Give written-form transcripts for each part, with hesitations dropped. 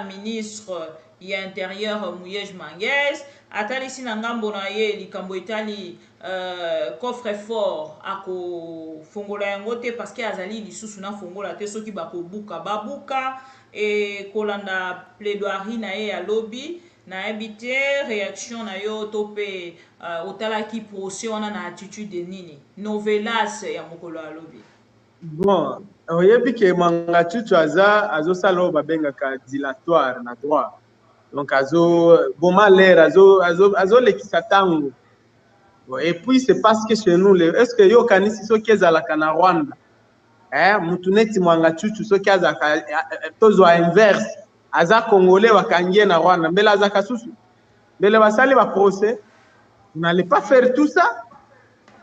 ministre ya intérieur Mouyej Manguez atalisi na ngambo na ye likambo etali coffre fort ako fongola yango te parce que azali lisusu na fongola te soki bakobuka babuka e kolanda plaidoirie na ye ya lobby na ebite réaction na yo to pe otalaki procès wana na attitude nini novelas ya mokolo ya lobby. Bon, oyebi ke Mwanga Chuchu azosala oyo babengaka dilatoire na droit. Donc boma l'air azolekisa ntango. Et puis c'est parce que chez nous est-ce que yo kanisi soki ezalaka na Rwanda mutu neti Mwanga Chuchu soki azaka tozwa inverse aza congolais bakangie na Rwanda mbele azaka susu mbele basali ba procès vous n'allez pas faire tout ça.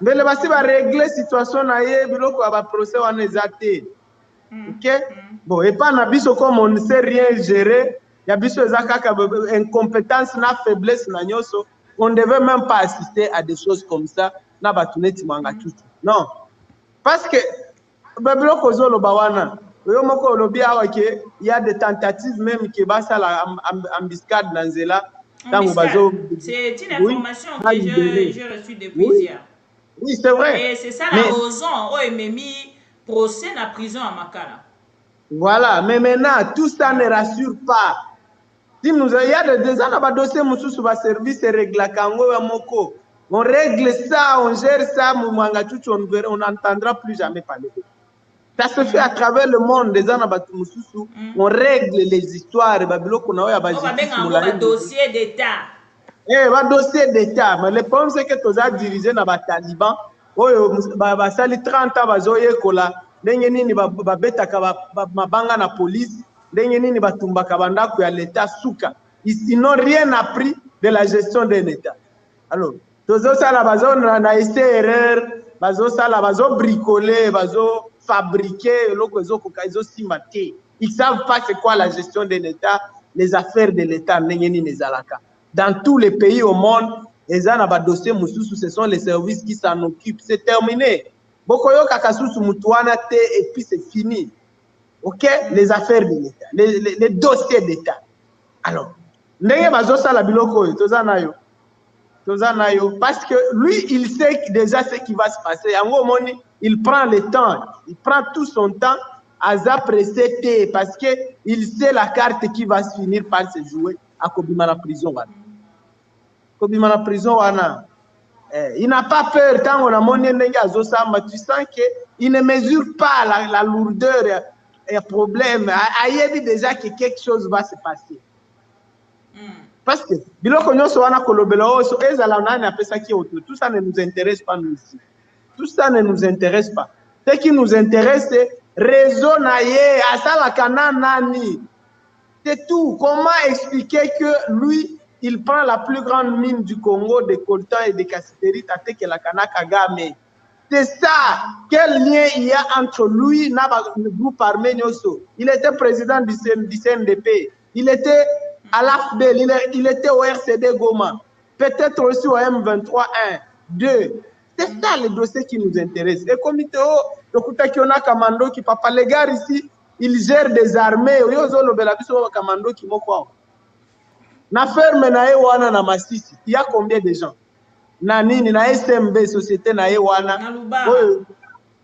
Mais le basi va régler situation na ye biloko ya ba procès wana ezate. OK? Bon, et pas na biso comme on ne sait rien gérer, ya biso ezakaka incompétence na faiblesse na nyoso, on ne devait même pas assister à des choses comme ça na batuneti Mwanga Chuchu. Non. Parce que biloko zoloba wana, yo moko lobi awa ke il y a des tentatives même que basa la embuscade na nzela. C'est une information que j'ai reçue depuis hier. Oui, c'est vrai. Et c'est ça la raison où il m'a mis procès en prison à Makala. Voilà, mais maintenant, tout ça ne rassure pas. Si nous il y a des ans, on va dossier sur le service règle Kango et Moko. On règle ça, on gère ça, Mwanga Chuchu, on n'entendra plus jamais parler. Ça se fait à travers le monde, des ans, on règle les histoires. On va un dossier d'État. Un dossier d'État. Mais le problème, c'est que tu as dirigé dans les talibans. Bah, ça, les 30 ans, bah, zoye kola. Denye nini ba beta mabanga na police. Denye nini ba tumba kabanda kuya l'État souka. Ils n'ont rien appris de la gestion d'un État. Alors, tozo sala bazo na ese erreur, bazo sala bazo bricoler, bazo fabriquer, loko zoko kaizo simate. Ils savent pas c'est quoi la gestion d'un État, les affaires de l'État, denye nini zalaka. Dans tous les pays au monde, les anaba dossier mususu, ce sont les services qui s'en occupent. C'est terminé. Bokoyo kakasusu mutuana te et puis c'est fini. OK? Les affaires de l'État, les dossiers d'État. Alors, ndenge bazosa la biloko yo, tozanayo. Parce que lui, il sait déjà ce qui va se passer. En moni, il prend le temps, il prend tout son temps à s'apprécier parce que il sait la carte qui va se finir par se jouer. À Kobimana prison wana. Kobimana prison wana. Il n'a pas peur tant on a monnaie ndenge azosamba. Tu sens que il ne mesure pas la lourdeur et problème. Ayebi déjà que quelque chose va se passer. Parce que biloko nyonso wana kolobela oso ezala nani apesa ki auto. Tout ça ne nous intéresse pas nous ici. Tout ça ne nous intéresse pas. Ce qui nous intéresse c'est réseau na ye asala kana nani. C'est tout. Comment expliquer que lui, il prend la plus grande mine du Congo, de coltan et de cassiterie, à la Kagame. C'est ça. Quel lien il y a entre lui et le groupe armé Nyoso? Il était président du CNDP. Il était à l'AFDEL. Il était au RCD Goma. Peut-être aussi au M23 1, 2. C'est ça le dossier qui nous intéresse. Et comme il le Kutakiona Kamando qui papa les gars ici, il gère des armées. Na ferme na wana na Masisi, il y a combien de gens? Na nini na SMB société na wana.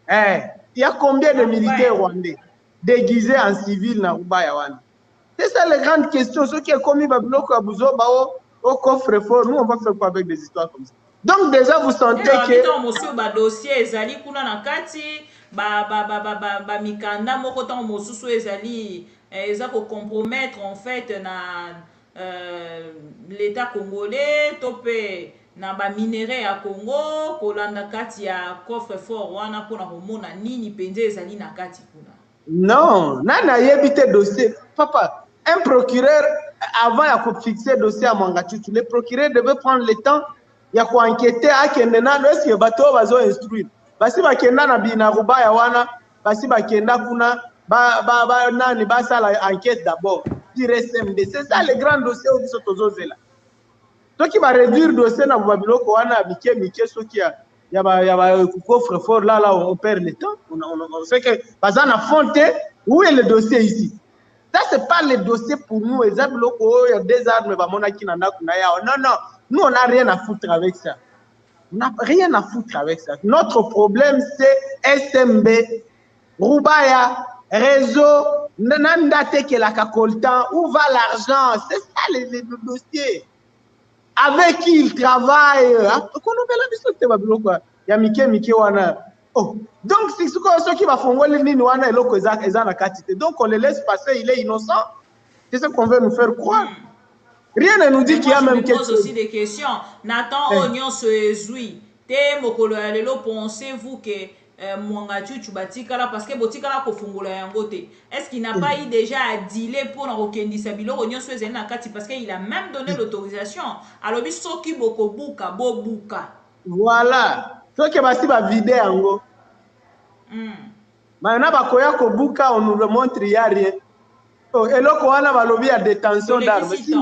Il y a combien de militaires rwandais déguisés en civil na Rubaya wana? C'est ça les grandes questions. Ce qui est commis Babiloko Abuzo au coffre fort, nous on va faire quoi avec des histoires comme ça? Donc déjà vous sentez que monsieur ba dossier ezali kuna na kati ba mikanda moko tant mosusu ezali eza ko compromettre en fait na l'état congolais topé na ba minerai ya Congo kolanda kati ya coffre fort wana pona komona nini penze ezali na kati kuna. Non, nana yebite dossier papa, un procureur avant ya fixer dossier à Mwanga Chuchu, le procureur devait prendre le temps ya ko enquêter à kendena est-ce que bato bazo instruire basi bakenda na bina Rubaya wana basi bakenda kuna ba nani basa la enquête d'abord sur SMD. C'est ça le grand dossier au biso tozozela to qui va réduire dossier na babiloko wana mike soki ya ba coffre fort là on perd le temps on sait que bazana fonte où est le dossier ici Ça, c'est pas le dossier pour nous. Il y a des armes, non, non. Nous, on n'a rien à foutre avec ça. On n'a rien à foutre avec ça. Notre problème, c'est SMB, Roubaya, réseau, Nandate qui est la Kakoltan, où va l'argent? C'est ça le dossier. Avec qui il travaille? Oh. Donc, c'est ce qui va faire les Nini donc on le laisse passer, il est innocent. C'est ce qu'on veut nous faire croire. Rien ne nous dit qu'il y a même quelque chose. Je me pose aussi des questions. Nathan Ognon se zui. Te mokolo ya lelo, pensez-vous que Mwangachu Chubatikala, parce que Botikala Kofungola Yangote, est-ce qu'il n'a pas eu déjà à dealer pour Narokendi Sabilo Ognon Suezen Nakati, parce qu'il a même donné l'autorisation. Alors, il soki boko buka, bo buka. Voilà. Ce qui va se vider en gros. Maintenant, bakoya ko buka, on nous le montre, il n'y a rien. Et là, on a balobi à détention d'armes. Si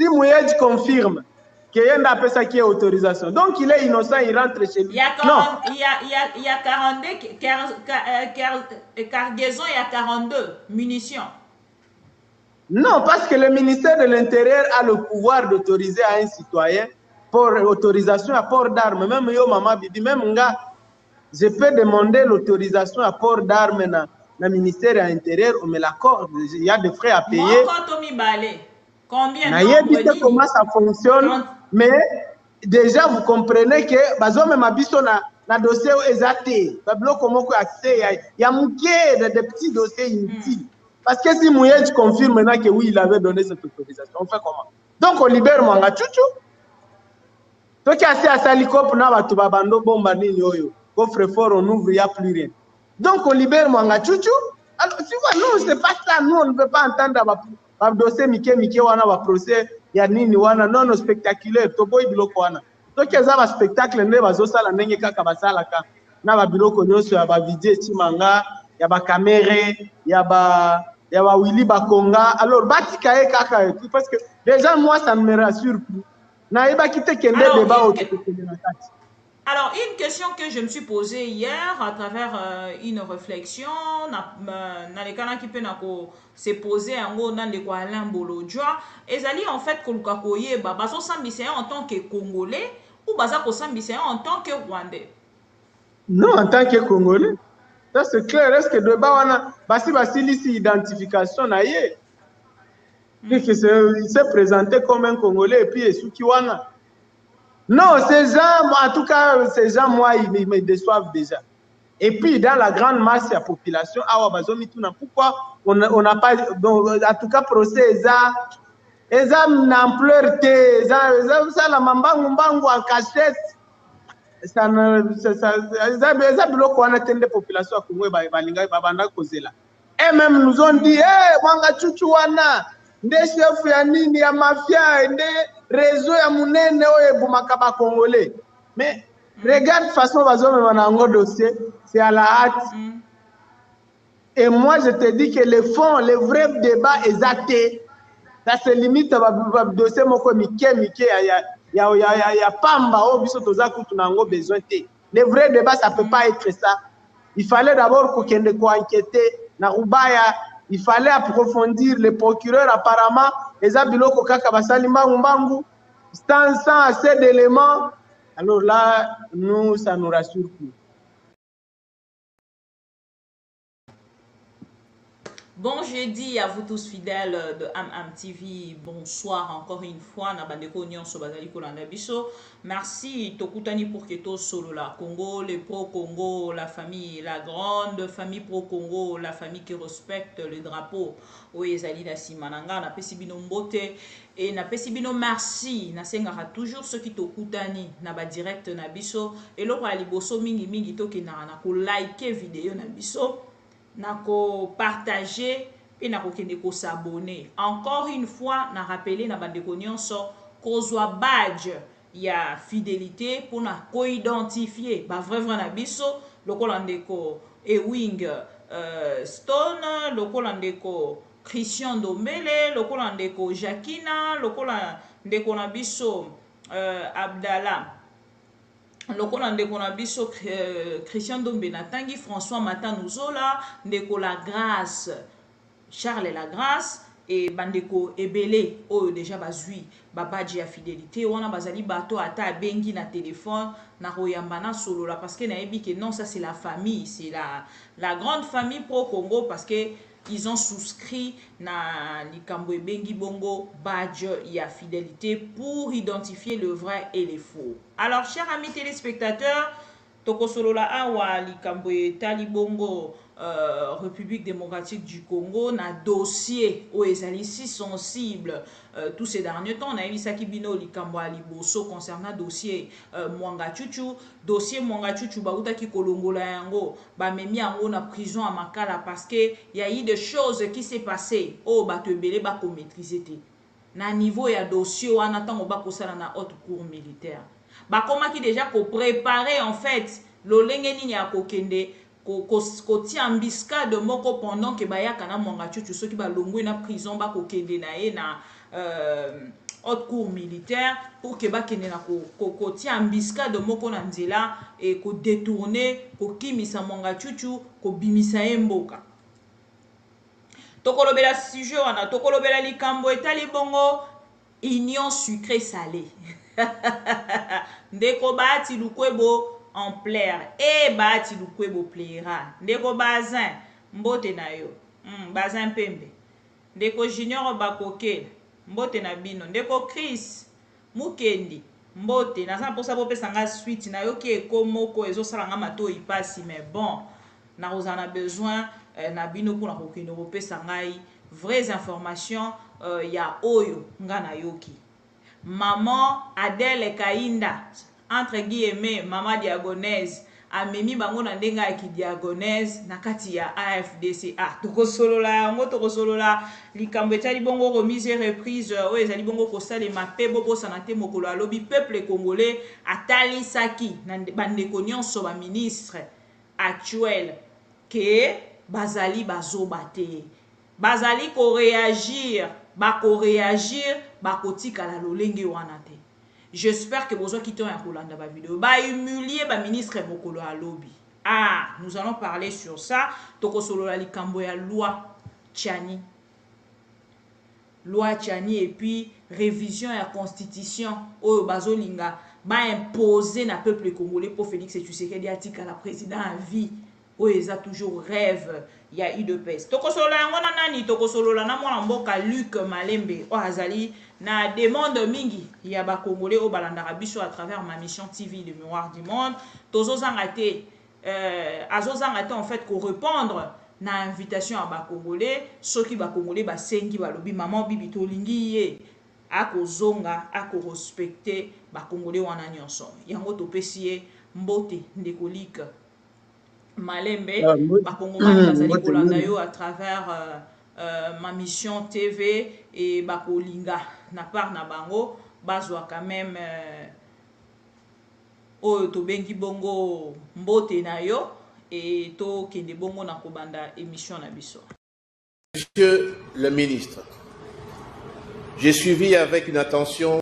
Mouyedj confirme qu'il y a un appel ça qui est autorisation. Donc, il est innocent, il rentre chez lui. Il y a 42 cargaisons, il y a 42 munitions. Non, parce que le ministère de l'Intérieur a le pouvoir d'autoriser à un citoyen pour autorisation à port d'armes. Même yo, maman, bibi, même nga, je peux demander l'autorisation à port d'armes dans le ministère de l'Intérieur, on me l'accorde. Il y a des frais à payer. Combien de comment ça fonctionne, mais déjà vous comprenez que bazome mabiso na dossier exacté. Bablo comment accès, il y a des petits dossiers inutiles. Parce que si Mouyedj confirme maintenant que oui, il avait donné cette autorisation, on fait comment? Donc on libère Mwanga Chuchu. Toi qui as assez à Salikop, na batuba bando bomba nini yoyo. Coffre-fort, on ouvre, il n'y a plus rien. Donc on libère Mwanga Chuchu. Alors tu vois, nous, c'est pas ça. Nous, on ne peut pas entendre un dossier Mike wana un procès ya nini wana non spectaculaire. Toboy biloko wana. Donc il y a un spectacle ne bazosa la ndenge kaka basalaka. Na ba biloko nyonso ya ba vidéo chimanga, ya ba caméra, ya ba Willy Bakonga. Alors batika e kaka parce que déjà moi ça ne me rassure plus. Na eba kite kende débat au Alors, une question que je me suis posée hier à travers une réflexion, dans les cas qui peuvent se poser en gros dans les quoi Alain Bolodjoa, et zali en fait koluka koye ba baso sambisé en tant que Congolais ou baza ko sambisé en tant que Rwandais. Non, en tant que Congolais. Ça c'est clair. Est-ce que de wana basi lisi identification na ye? Il s'est présenté comme un Congolais et puis Suki wana. Non, ces gens, en tout cas, ces gens, moi, ils me déçoivent déjà. Et puis, dans la grande masse de la population, pourquoi on n'a pas, en tout cas, procès, ils ont une ampleur, ça, la mambangu en cachette, ça ne population et même nous ont dit, Mwanga Chuchu wana, nde chef ya nini ya mafia, nde réseau ya munene oye bumakaba congolais. Mais regarde façon bazome manango dossier, c'est à la hâte. Et moi je te dis que le fond, le vrai débat est athée. Ça se limite à dossier moko mike ya pamba o biso toza kutu nango besoin te. Le vrai débat ça peut pas être ça. Il fallait d'abord kokende ko enquêter na Rubaya. Il fallait approfondir. Les procureurs, apparemment, les abiloko kaka basali mbangu, sans assez d'éléments. Alors là, nous, ça nous rassure plus. Bon jeudi à vous tous fidèles de AM TV. Bonsoir encore une fois. Merci Tokutani pour que tout solo la Congo, les pro-Congo, la famille, la grande famille pro-Congo, la famille qui respecte le drapeau. Oyezali na simananga na pesibino mbote et na pesibino merci. Na sengara toujours ceux qui Tokutani na ba direct na biso et lo kwa liboso mingi toki na ko like vidéo na biso. Nako partager et nako kende ko s'abonner. Encore une fois, na rappeler na bande nyonso kozwa badge ya fidélité pour na ko identifier ba vrai na biso lokola ndeko Ewing Stone, lokola ndeko Christian Dombele, lokola ndeko Jacquina, lokola ndeko na biso Abdallah. Lokola ndeko na biso Christian Dombe na tangi François Matanuzola ndeko la grâce Charles Lagrasse et bandeko ebele oyo déjà bazui babadji ya fidélité wana bazali bato ata bengi na téléphone na royamba na solola parce que nayebi que non, ça c'est la famille, c'est la grande famille pro Congo parce que ils ont souscrit na likambo bengi bongo badge ya fidélité pour identifier le vrai et le faux. Alors chers amis téléspectateurs, tokosolola awa likambo etali bongo République démocratique du Congo na dossier où ezali si sensible tous ces derniers temps. On a eu Saki Bino likambo aliboso concernant dossier Mwanga Chuchu. Dossier Mwanga Chuchu bauta ki kolongola yango ba memi yango na prison à Makala parce que y a eu des choses qui s'est passé oh bato ebele ba ko maîtriser te na niveau ya dossier wana tango ba kosala na haute cour militaire ba koma ki déjà ko préparer en fait lolenge nini ya kokende kotia embuscade moko pendant que bayaka na Mwanga Chuchu soki balongwe na prison ba kokende na ye na haute cour militaire pour que bakende na kotia embuscade moko na nzela et ko détourner ko kimisa Mwanga Chuchu ko bimisa ye mboka. Tokolobela sujet wana tokolobela likambo etali bongo union sucré salé. Ndeko bati lukwebo en plaire et bati lukwebo plaira. Ndeko bazin mbote na yo bazin pembe. Ndeko junior bakoke mbote na bino. Ndeko Chris mukendi mbote na sa posa bope sanga suite na yo ki ekomoko ezo salanga mato ipasi mais bon na ozana besoin na bino pour na kokende bope sangai vraies informations ya oyo ngana yoki. Maman Adèle Kainda entre guillemets mama diagonese amemi bango na ndenga ki diagonese na kati ya AFDCA. Tokosolola yango tokosolola likambo etali bongo remise reprise o ezali bongo kosala mape bobo sanate mokolo alobi peuple congolais atali saki na bandeko nyonso ba ministre actuel que bazali bazobate bazali ko réagir bako réagir bakotika la lolenge wana te. J'espère que vous quittez un kolanda ba vidéo ba humilier ba ministre mokolo alobi. Ah, nous allons parler sur ça. Tokosolo la likambo ya loi Tchani et puis révision ya constitution oyo bazolinga ba imposer na peuple congolais pour Félix Tshisekedi atika la président à vie. Oyo eza toujours rêve ya UDPS. Tokosolola yango na nani tokosolola na mwana mboka Luc Malembe o azali na demande mingi ya ba congolais o balandaka biso à travers ma mission TV de Miroir du Monde. Tozozanga te azozanga te en fait ko répondre na invitation à ba congolais soki ba congolais ba sengi balobi maman bibi tolingi ye akozonga ako respecter ba congolais wana nyonso. Yango topesi ye mbote ndeko Luc Malembe bakongomani bazali kolanda yo à travers ma mission TV et bakolinga na part na bango bazwa quand même oyo tobengi bongo mbote na yo et to kende bongo na kobanda émission na biso. Monsieur le ministre, j'ai suivi avec une attention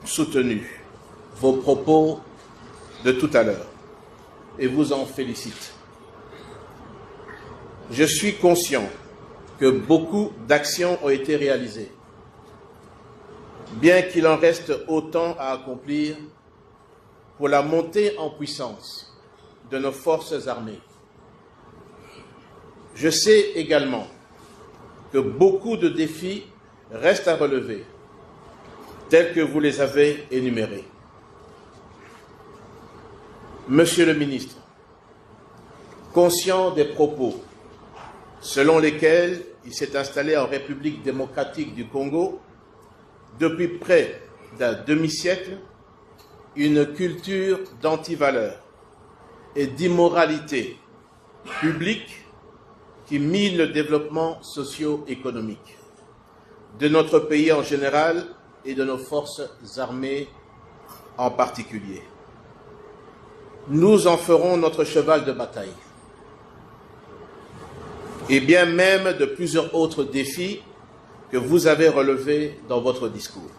soutenue vos propos de tout à l'heure et vous en félicite. Je suis conscient que beaucoup d'actions ont été réalisées, bien qu'il en reste autant à accomplir pour la montée en puissance de nos forces armées. Je sais également que beaucoup de défis restent à relever, tels que vous les avez énumérés. Monsieur le ministre, conscient des propos selon lesquels il s'est installé en République démocratique du Congo depuis près d'un demi-siècle, une culture d'antivaleurs et d'immoralité publique qui mine le développement socio-économique de notre pays en général et de nos forces armées en particulier. Nous en ferons notre cheval de bataille. Et bien même de plusieurs autres défis que vous avez relevés dans votre discours.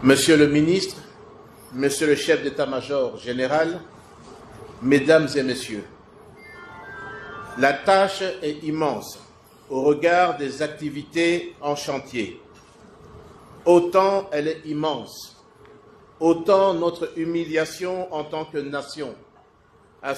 Monsieur le ministre, Monsieur le chef d'état-major général, Mesdames et Messieurs, La tâche est immense au regard des activités en chantier. Autant elle est immense, autant notre humiliation en tant que nation a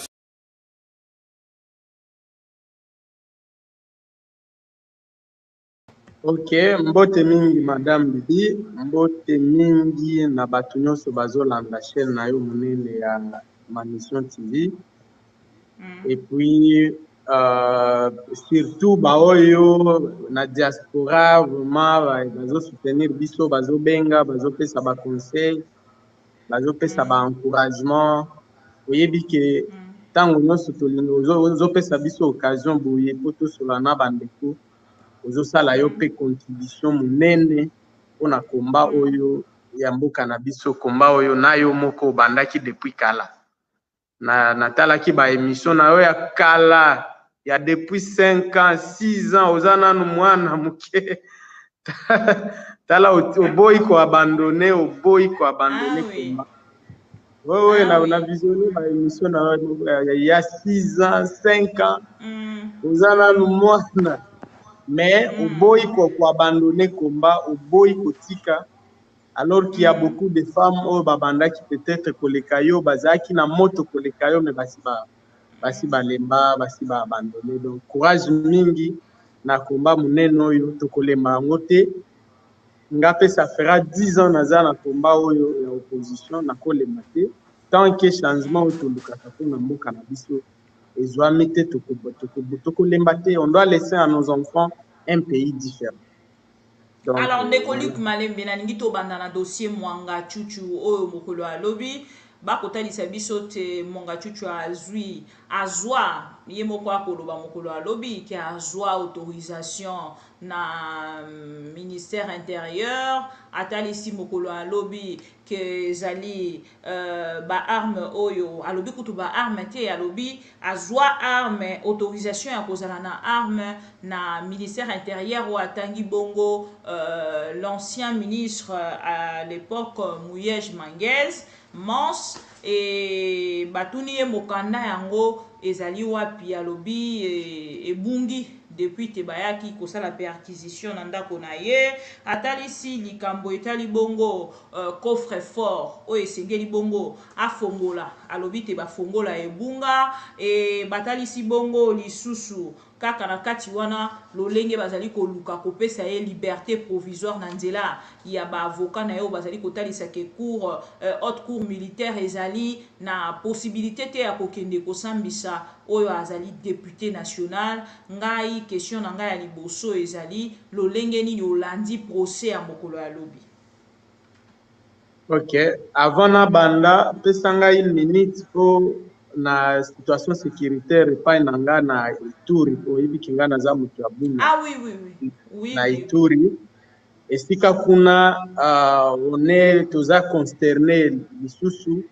Ok, mbote mingi madame Bibi, mbote mingi na bato nyonso bazolanda chaîne na yo monene ya Mission TV. Et puis surtout baoyo na diaspora vraiment bazo soutenir biso, bazo benga, bazo pesa ba conseil, bazo pesa ba encouragement. Oyebi ke tango nyonso tolingi ozopesa biso occasion boye po tosola na bandeko ozosala yo pe contribution monene mpona komba oyo ya mboka na biso, komba oyo na yo moko obandaki depuis kala. Natalaki ba émission na yo ya kala ya depuis 5 ans 6 ans oza nanu mwana moke tala oboyi koabandone komba. Oui, on a visionné ma émission il y a 6 ans, 5 ans. Vous en avez moins. Mais au boy ko abandonner combat, au boy ko tika. Alors qu'il y a beaucoup de femmes au babanda qui peut-être kolekayo bazaki na moto kolekayo mais basi balemba basi ba abandonner. Donc courage mingi na combat muneno yo tokolemba ngote. Ngape ça fera 10 ans naza na combat oyo ya opposition na kolemba te. Tant que changement autolukaka na mboka na biso ezwami te tokolemba te. On doit laisser à nos enfants un pays différent. Donc, alors ndeko Luc Malembe na ningi to banda na dossier Mwanga Chuchu oyo mokolo alobi bakotalisa biso te Mwanga Chuchu azwa ye moko akoloba mokolo alobi ki azwa autorisation na ministère intérieur atalisi mokolo alobi ke zali ba arme oyo alobi kutu ba arme te alobi azwa arme autorisation ya kozala na arme na ministère intérieur ou atangi bongo l'ancien ministre à l'époque Mouyej Manguez Mons et batuni ye mokanda yango ezali wapi alobi ebungi depuis tebayaki kosala perquisition na ndako na ye atalisi likambo etali bongo coffre fort oyo esengeli bongo afongola alobi te bafongola ebunga e batalisi bongo lisusu kaka na kati wana lolenge bazali koluka kopesa ye liberté provisoire na nzela ya ba avocat na yo bazali kotalisa ke cour haute cour militaire ezali na possibilité te ya kokende kosambisa oyo azali député national. Ngai question na ngai ya liboso ezali lolenge nini olandi procès ya mokolo ya lobi. Ok, avant na banda pesa ngai 1 minute po na situation sécuritaire epai na nga na Ituri oyebi kinga naza moto ya Bunia. Ah oui. Na Ituri esika kuna on est toza consterné lisusu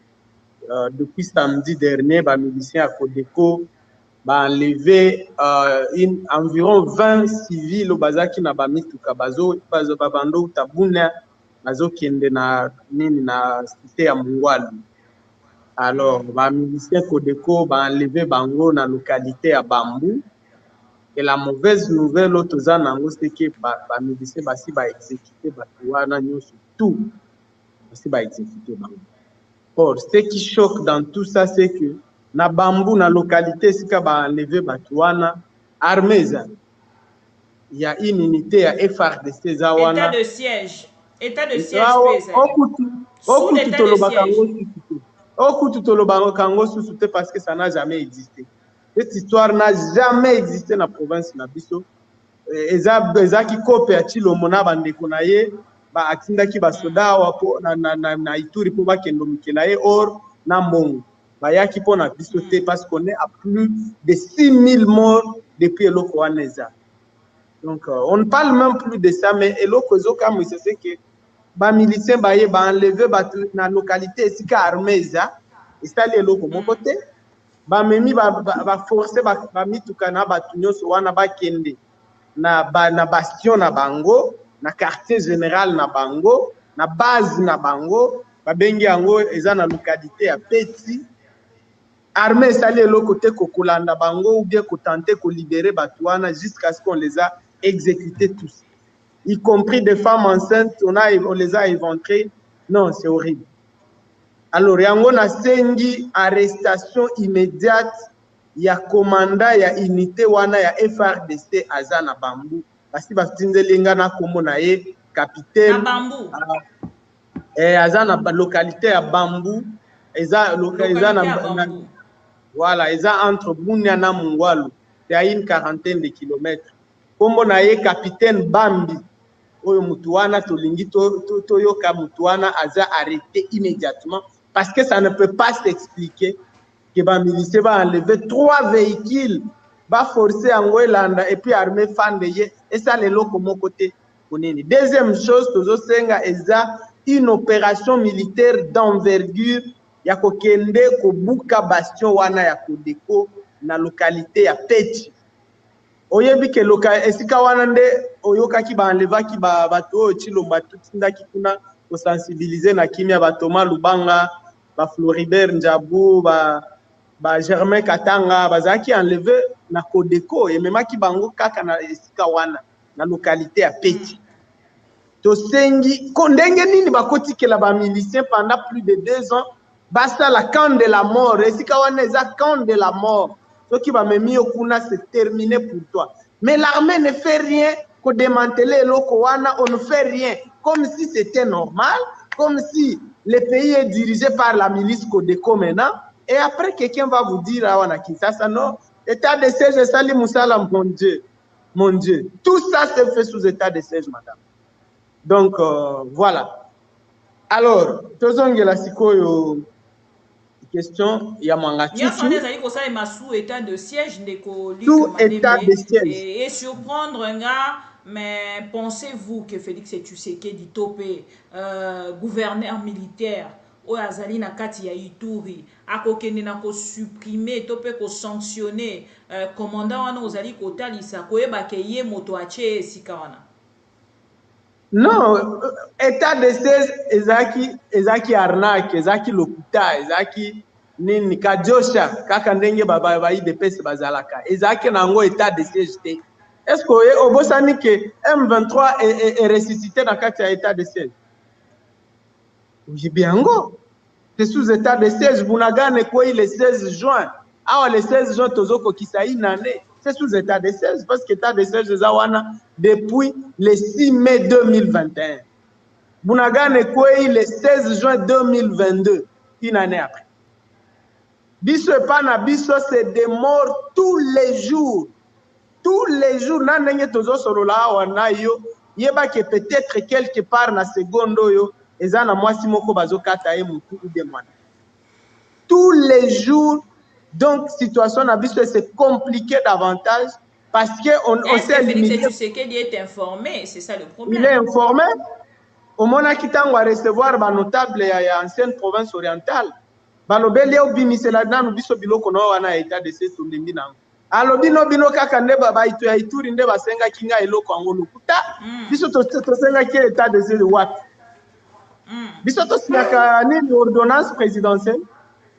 depuis samedi dernier ba miliciens à Codeco ba enlevé environ 20 civils au bazaki na ba mituka bazo babando tabuna bazo kende na nini na cité ya Mungwalu. Alors, les miliciens Codeco ont enlevé Bango dans la localité à Bambou. Et la mauvaise nouvelle, c'est que les miliciens ont exécuté tout. Or, ce qui choque dans tout ça, c'est que dans Bambou, dans la localité, si on a enlevé Batouana, armée, il y a une unité à FRDC. État de siège. État de siège. Sous l'état de siège. Parce que ça n'a jamais existé. Cette histoire n'a jamais existé dans la province de Nabiso. Ezaki kope ya Chilomona bandeko na ye ba atindaki basoda wapo na Ituri po bakendo mikela ye or na mbongo bayaki po na biso te parce qu'on est à plus de 6000 morts depuis eloko waneza. Donc on ne parle même plus de ça mais eloko zoka mo c'est que ba miliciens ba ye ba enlever ba na localité esika armeza estali eloko moko te ba memi ba forcer ba mituka na batu nyonso wana ba kende na bastion na bango na quartier général na bango na base na bango ba bengi yango eza na localité ya Peti armée sali le côté kokolanda bango ou bien tenter de libérer Batouana jusqu'à ce qu'on les a exécutés tous, y compris des femmes enceintes. On les a éventrées. Non, c'est horrible. Alors yango na sengi arrestation immédiate ya commandant ya unité wana ya FRDC azana Bambu parce que batindelinga na kombo na ye capitaine na Bambu azana localité ya Bambu voilà, ils ont entre Bunia na Mungwalu, il y a une quarantaine de kilomètres. Comme on a eu capitaine Bambi, oyo mutuana tolingi toyoka mutuana aza arrêté immédiatement parce que ça ne peut pas s'expliquer que ba milice va enlever 3 véhicules, va forcer Angoelanda et puis armée Fandeye et ça les locaux mon côté. Deuxième chose, tozo senga eza une opération militaire d'envergure. Ya kokende kobuka bastion wana ya Kodeko na localité ya Pechi. Oyebi ke esika wana nde oyoka ki banleva ki bato Chilomba tutinda ki kuna ko sensibiliser na kimia ba Thomas Lubanga, ba Floribert Njabu, ba Germain Katanga bazaki enlevé na Kodeko et même ki bango kaka na esika wana na localité ya Pechi. To sengi kondenge nini bakotikela ba miliciens pendant plus de 2 ans. Basta la camp de la mort. Et si on est à camp de la mort, ce qui va me mettre au kuna, c'est terminé pour toi. Mais l'armée ne fait rien que démanteler l'Okowana, on ne fait rien. Comme si c'était normal, comme si le pays est dirigé par la milice Kodeko maintenant. Et après, quelqu'un va vous dire, ah, on a quitté ça, non. État de siège, Sali Moussalam, mon Dieu. Mon Dieu. Tout ça se fait sous état de siège, madame. Donc, voilà. Alors, faisons la sikoyo. Question, il y a sous état de siège sous état de siège et surprendre un gars. Mais pensez-vous que Félix Tshisekedi topé gouverneur militaire au azali na kati ya Ituri akokende na ko supprimer topé ko sanctionner commandant wana ozali ko talisa koyeba ke ye moto ache esika wana? Non, état de siège ezaki arnaque, ezaki lokuta, ezaki nini kajosha kaka ndenge baba IDPS bazalaka. Ezaki nango état de siège te. Est-ce que obosani ke M23 est ressuscité dans kati ya état de siège? Oui bien ngo. C'est sous état de siège bunagane ko le 16 juin. Ah le 16 juin tozoko kisayi nane. C'est sous état de siège parce que état de siège zawana depuis le 6 mai 2021. Bunagane Kouei le 16 juin 2022, une année après. Biso pana biso c'est des morts tous les jours. Tous les jours, nanenge tozo sorola wana yo, yeba ke peut-être quelque part na secondo yo, ezana mwasi moko bazokata e mutu ou de mwana. Tous les jours. Donc, situation na biso c'est compliqué davantage parce que on s'est limité. Tu sais qu'il est informé, c'est ça le problème. Il est informé. Au moment qui t'a recevoir ba notable ya ancienne province orientale. Balobeli au bimise la dana biso biloko no wana état de ces tondingi na. Alobi no bino kaka nde ba itu ya Ituri nde basenga kinga eloko ngo lokuta. Biso to senga ki état de ces what. Biso to sinaka ni ordonnance présidentielle.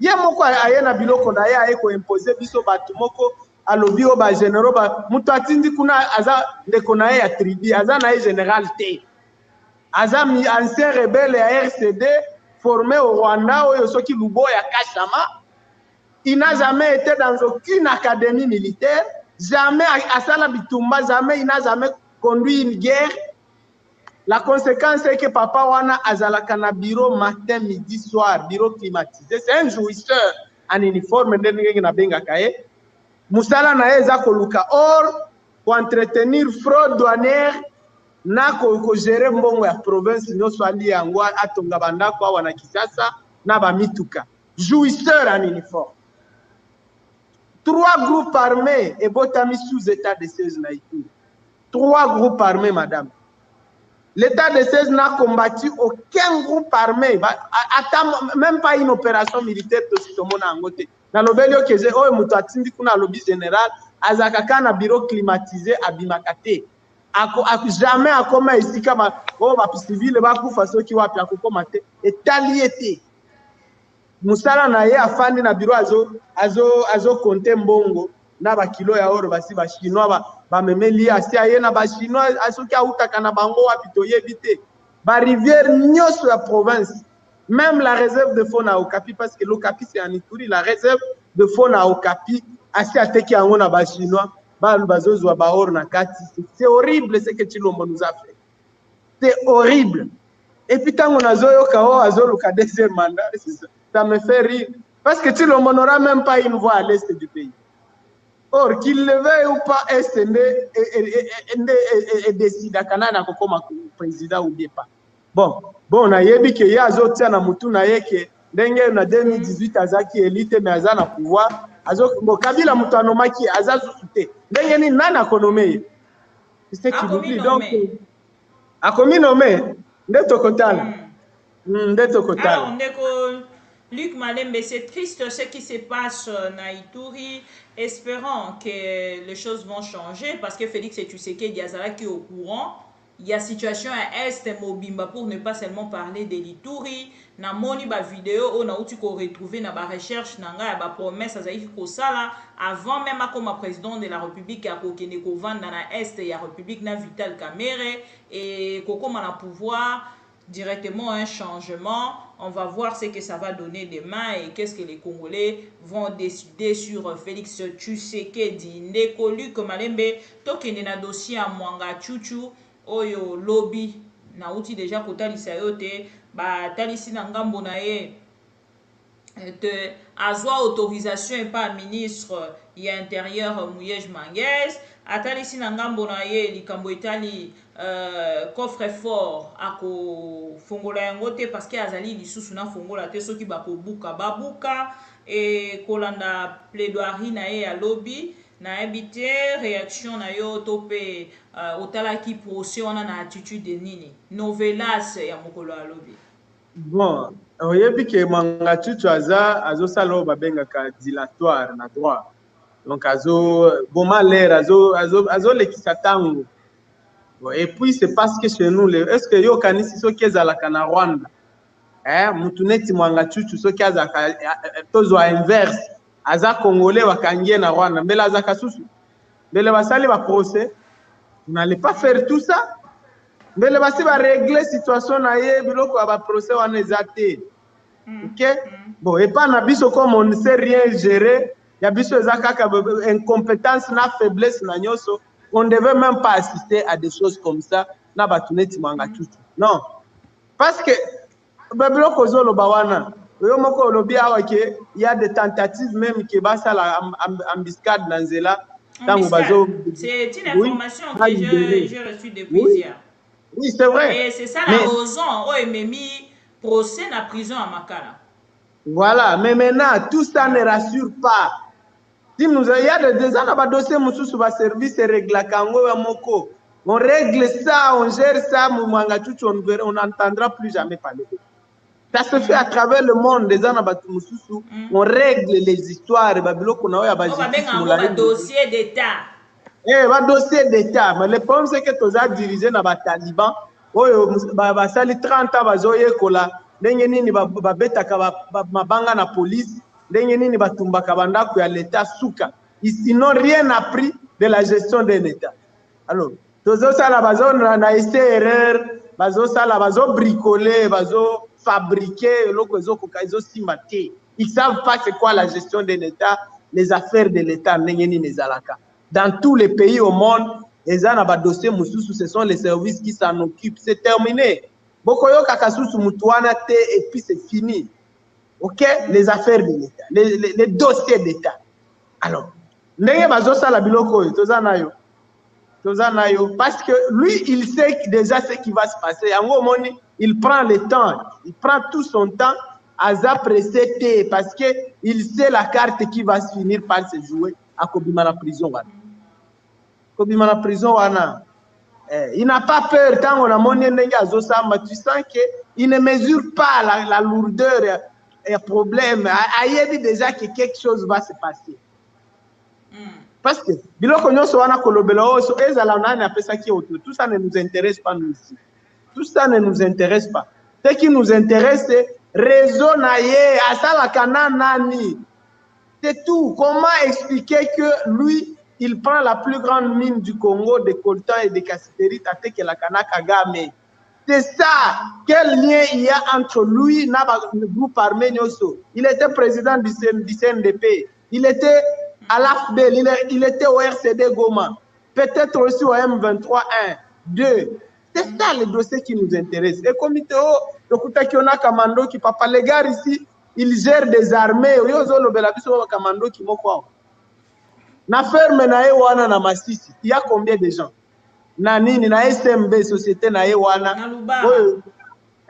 Ye moko ayena biloko na ye ayeko imposer biso batu moko alobi o ba généraux ba mutu atindi kuna aza ndeko na ye ya tribu aza na ye général te aza mi ancien rebelle ya RCD formé au Rwanda oyo soki Luboya Kashama. Il n'a jamais été dans aucune académie militaire, jamais à Sala Bitumba, jamais il n'a jamais conduit une guerre. La conséquence est que papa wana azalaka na bureau matin, midi, soir, bureau climatisé. C'est un jouisseur en uniforme ndenge na benga kaye. Musala na eza koluka or pour entretenir fraude douanière na ko gérer mbongo ya province nyonso ali yango atonga bandako awa na Kinshasa na ba mituka. Jouisseur en uniforme. 3 groupes armés et botami sous état de siège na Ituri. 3 groupes armés, madame. L'état de siège n'a combattu aucun groupe armé, même pas une opération militaire dans le bel que j'ai un lobby général, azakaka na bureau climatisé à Bimakate. Jamais à comment ici comme civil va pour façon qui va faire comment et taliété. musala na ye afandi na biro azo compter mbongo na ba kilo ya oro basi ba chinois ba memeli asi aye na ba chinois asoki autaka na bango wapi toyebi te ba rivière nyonso ya province, même la réserve de faune à Okapi, parce que l'Okapi c'est en Ituri, la réserve de faune à Okapi asi ateki yango na ba chinois ba bazozwa ba oro na kati. C'est horrible ce que Tshilombo nous a fait, c'est horrible. Et puis tant on a le deuxième mandat, ça me fait rire. Parce que Tshilombo n'aura même pas une voix à l'est du pays. Or, qu'il le veuille ou pas, et décide à Canada comme président ou bien pas. Bon, on a yebi que ya zotia na mutu na yeke, denge na 2018 azaki élite mais aza na pouvoir, bon Kabila mutu anomaki aza soute. Denge ni nana konome. C'est qui vous dit donc a commis nommé Ndeto Kotala. Ndeto Kotala. Alors, Ndeko Luc Malembe, c'est triste ce qui se passe na Ituri. Espérons que les choses vont changer parce que Félix Tshisekedi Diazara qui est au courant. Il y a situation à Est Mobimba pour ne pas seulement parler de l'Ituri. Na moni ba vidéo on a outi ko retrouver na ba recherche na nga ba promesse azaïf ko sala avant même comme président de la République à kokene ko vanda na Est ya République na Vital Kamerhe et koko na pouvoir directement un changement. On va voir ce que ça va donner demain et qu'est-ce que les Congolais vont décider sur Félix Tshisekedi. Ndeko Luc Malembe tokende na dossier à Mwanga Chuchu oyo lobby na outi déjà kotalisa yo te ba talisi na ngambo na ye te azwa autorisation par ministre ya intérieur Mouyej Manguez atalisi na ngambo na ye likambo etali coffre fort ako fongola yango te parce que azali lisusu na fongola te soki bako babuka et kolanda plaidoirie na ye ya lobby na ebité réaction na yo topé otala ki procès on a na attitude de nini novelas ya mokolo ya lobby. Bon, oyebi ke Mwanga Chuchu azosala babengaka dilatoire na droit, donc boma l'air azolekisa ntango. Et puis c'est parce que chez nous est-ce que yo kanisi soki ezalaka na Rwanda mutu neti Mwanga Chuchu soki azaka tozwa inverse aza congolais wakangie na Rwanda mbele azaka susu mbele basali ba procès, vous n'allez pas faire tout ça. Mais le basi va régler situation na ye biloko ba procès wana ezate. OK? Bon, et pas na biso comme on ne sait rien gérer, ya biso ezakaka incompétence na faiblesse na nyoso, on ne devait même pas assister à des choses comme ça na batuneti Mwanga Chuchu. Non. Parce que biloko zolo ba wana yo moko lobi awa ke il y a des tentatives même que basa la embuscade na nzela tango bazo. C'est une information que j'ai reçue depuis hier. Oui, c'est vrai. Et c'est ça la raison où il m'a mis procès à la prison à Makala. Voilà, mais maintenant, tout ça ne rassure pas. Si il y a des ans, on va dossier sur le service règle Kango et Moko. On règle ça, on gère ça, Mwanga Chuchu, on n'entendra plus jamais parler. Ça se fait à travers le monde, des ans, on règle les histoires. On va un dossier d'État. Un dossier d'État, mais le problème c'est que tu as dirigé dans les talibans, bah sali 30 ans bazoye kola, ndenge nini ba beta ka mabanga na police, ndenge nini batumba kabanda ku ya l'État suka. Ils n'ont rien appris de la gestion d'un État. Alors, tozo sala bazo na erreur, bazo sala bazo bricoler, bazo fabriquer, loko ezoko kaizo simate. Ils savent pas c'est quoi la gestion d'un État, les affaires de l'État ndenge nini ezalaka. Dans tous les pays au monde, les dossiers mususu, ce sont les services qui s'en occupent. C'est terminé. Bokoyo kakasusu mutuana te et puis c'est fini. OK? Les affaires de l'État, les dossiers d'État. Alors, ndenge bazosa la biloko yo tozanayo. Parce que lui, il sait déjà ce qui va se passer. En gros, il prend le temps, il prend tout son temps à s'apprécier parce que il sait la carte qui va se finir par se jouer à Kobima prison. Kobima prison wana. Il n'a pas peur tant on a monnaie mais tu sens qu'il ne mesure pas la lourdeur et le problème. Il dit déjà que quelque chose va se passer. Parce que tout ça ne nous intéresse pas nous ici. Tout ça ne nous intéresse pas. Ce qui nous intéresse, c'est réseau naye, asala kana nani. C'est tout. Comment expliquer que lui, il prend la plus grande mine du Congo, de coltan et de cassiterie, tate que la kana Kagame. C'est ça. Quel lien il y a entre lui et le groupe arménioso? Il était président du CNDP. Il était à l'AFDEL. Il était au RCD Goma. Peut-être aussi au M23 1, 2. C'est ça le dossier qui nous intéresse. Et comme il y a Kamando qui papa les gars ici, ils gèrent des armées. Na ferme na wana na Masisi, il y a combien de gens? Na nini na SMB société na wana.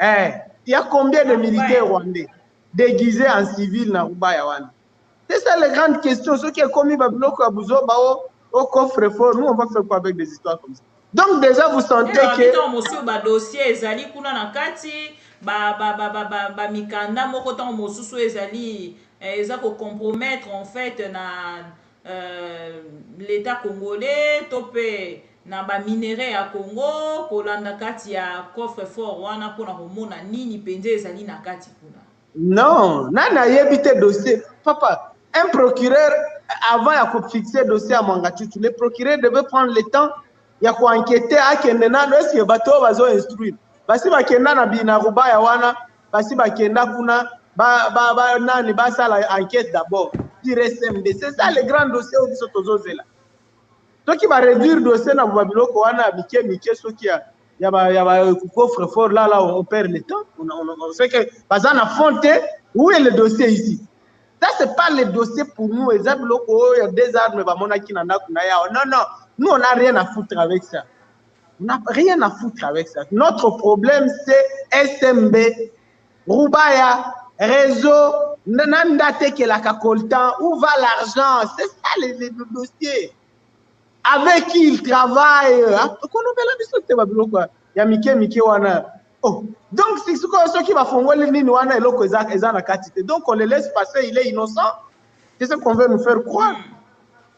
Il y a combien de militaires rwandais déguisés en civil na Rubaya wana? C'est ça les grandes questions. Ce qui est commis Babiloko Abuzo Bao au coffre-fort, nous on va faire quoi avec des histoires comme ça? Donc déjà vous sentez que monsieur ba dossier ezali kuna na kati ba mikanda moko tant mosusu ezali eza ko compromettre en fait na l'état congolais topé na ba minerai ya Congo kolanda kati ya coffre-fort wana pona komona nini penze ezali na kati kuna. Non, nana yebite dossier papa. Un procureur avant de fixer le dossier à Mwangachuchu, le procureur devait prendre le temps il y a quoi enquêter à Kendena, est-ce que bateau va instruire. Basi ba kenda na bina Rubaya wana, basi ba kenda kuna nani basa la enquête d'abord. C'est ça le grand dossier où sont tous là. Donc il va réduire le dossier na Babiloko wana mike ce qui y a coffre fort là on perd le temps. On sait que bazana fonte où est le dossier ici? Ça, ce n'est pas le dossier pour nous. Il y a des armes, non, non. Nous, on n'a rien à foutre avec ça. On n'a rien à foutre avec ça. Notre problème, c'est SMB, Rubaya, réseau, Nandate Kelaka Coltan, où va l'argent? C'est ça le dossier. Avec qui il travaille? Il y a Mike Wana. Oh. Donc, c'est ce qui va faire les Ninoana et l'autre quantité. Donc, on le laisse passer, il est innocent. C'est ce qu'on veut nous faire croire.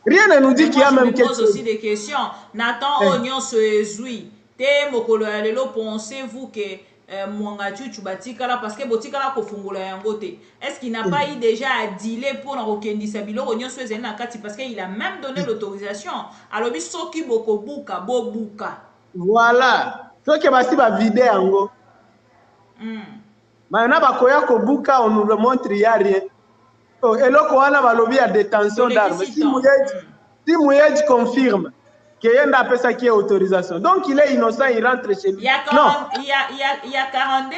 Rien ne nous dit qu'il y a même quelque chose. Je pose aussi des questions. Nathan Ognon se zui. Te mokolo ya lelo pensez-vous que Mwangachu Chubatikala parce que Botikala ko fungola yangote. Est-ce qu'il n'a pas eu déjà à dealer pour Rokendi Sabilo Ognon se zena kati parce qu'il a même donné l'autorisation. Alors, il soki boko buka bo buka. Voilà. Ce qui va se vider en gros. Maintenant, on nous montre qu'il n'y a rien. Et là, on a lobby à détention d'armes. Si Mouyed confirme qu'il y a un ça qui est autorisation. Donc, il est innocent, il rentre chez lui. Il y a 42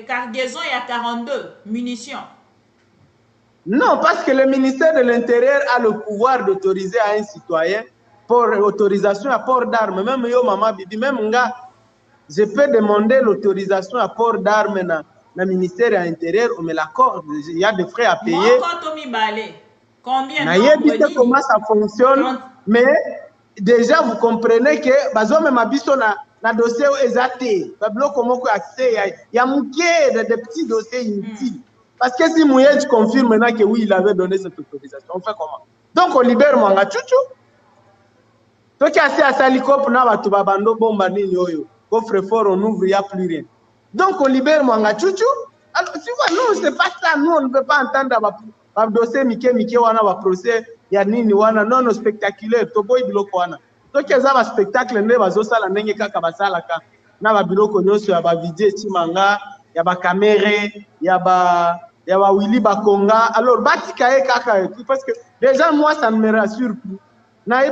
cargaisons, il y a 42 munitions. Non, parce que le ministère de l'Intérieur a le pouvoir d'autoriser à un citoyen pour autorisation à port d'armes. Même yo, maman, bibi, même nga, je peux demander l'autorisation à port d'armes dans le ministère de l'Intérieur, on me l'accorde. Il y a des frais à payer. Combien de comment ça fonctionne, mais déjà vous comprenez que bazo même abisso na dossier exacté. Bablo comment accès, il y a des petits dossiers inutiles. Parce que si Mouyej confirme maintenant que oui, il avait donné cette autorisation, on fait comment? Donc on libère Mwangachuchu. Donc, il y a Salikop, Bando, Bombani, Yoyo. Coffre-fort, on ouvre, il n'y a plus rien. Donc, on libère Mwangachuchu. Alors, tu vois, nous, c'est pas ça. Nous, on ne peut pas entendre un dossier, Mike, Wana, un procès, Yanini, Wana, non, spectaculaire, Toboy, Biloko, Wana. Donc, il y a un spectacle, il y a un spectacle, il y a un Biloko, il y a un vidéo, Timanga, il y a un caméra, il y a un Willy Bakonga. Alors, Batikae, Kaka, parce que déjà, moi, ça ne me rassure plus. Alors,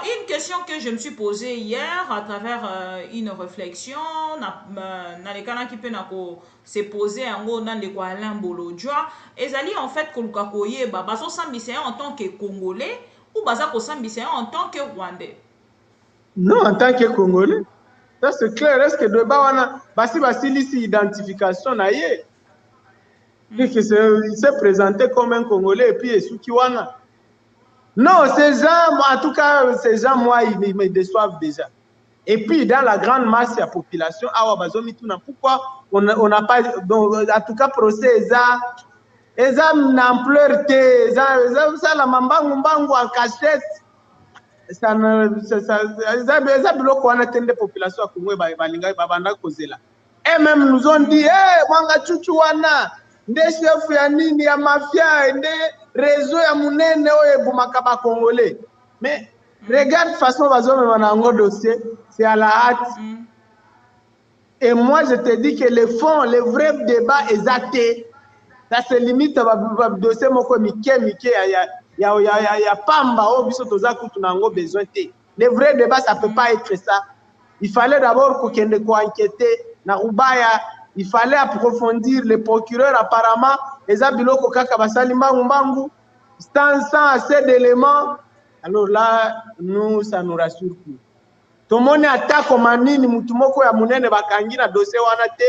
une question que je me suis posée hier à travers une réflexion, dans les cas qui peuvent se poser en gros dans les Alain Bolodjoa, ezali en fait que Lukakoye, baso sambisé en tant que Congolais ou baso sambisé en tant que Rwandais? Non, en tant que Congolais. Ça c'est clair. Est-ce que de Bawana, basi lisi identification naie? Il s'est présenté comme un Congolais et puis Sukiwana. Non, ces gens, en tout cas, ces gens, moi, ils me déçoivent déjà. Et puis, dans la grande masse de la population, pourquoi on n'a pas, en tout cas, procès, ils ont une ampleur, ça, la mambangu en cachette. ça biloko wana tende population ya Congo balinga babanda kozela. Et même nous ont dit mwanga chuchu wana nde chef ya nini ya mafia nde réseau ya munene oyo ebumaka ba congolais. Mais regarde façon bazomema nango dossier, c'est à la hâte. Et moi je te dis que le fond, le vrai débat est athée. Ça se limite à dossier moko mike ya pamba o biso toza kutu nango besoin te. Le vrai débat ça peut pas être ça. Il fallait d'abord kokende ko enquêter na Rubaya, il fallait approfondir. Les procureurs apparemment eza biloko kaka basali mbangu sans assez d'éléments. Alors là nous ça nous rassure plus. Tomone attaque manini mutu moko ya munene bakangi na dossier wana te,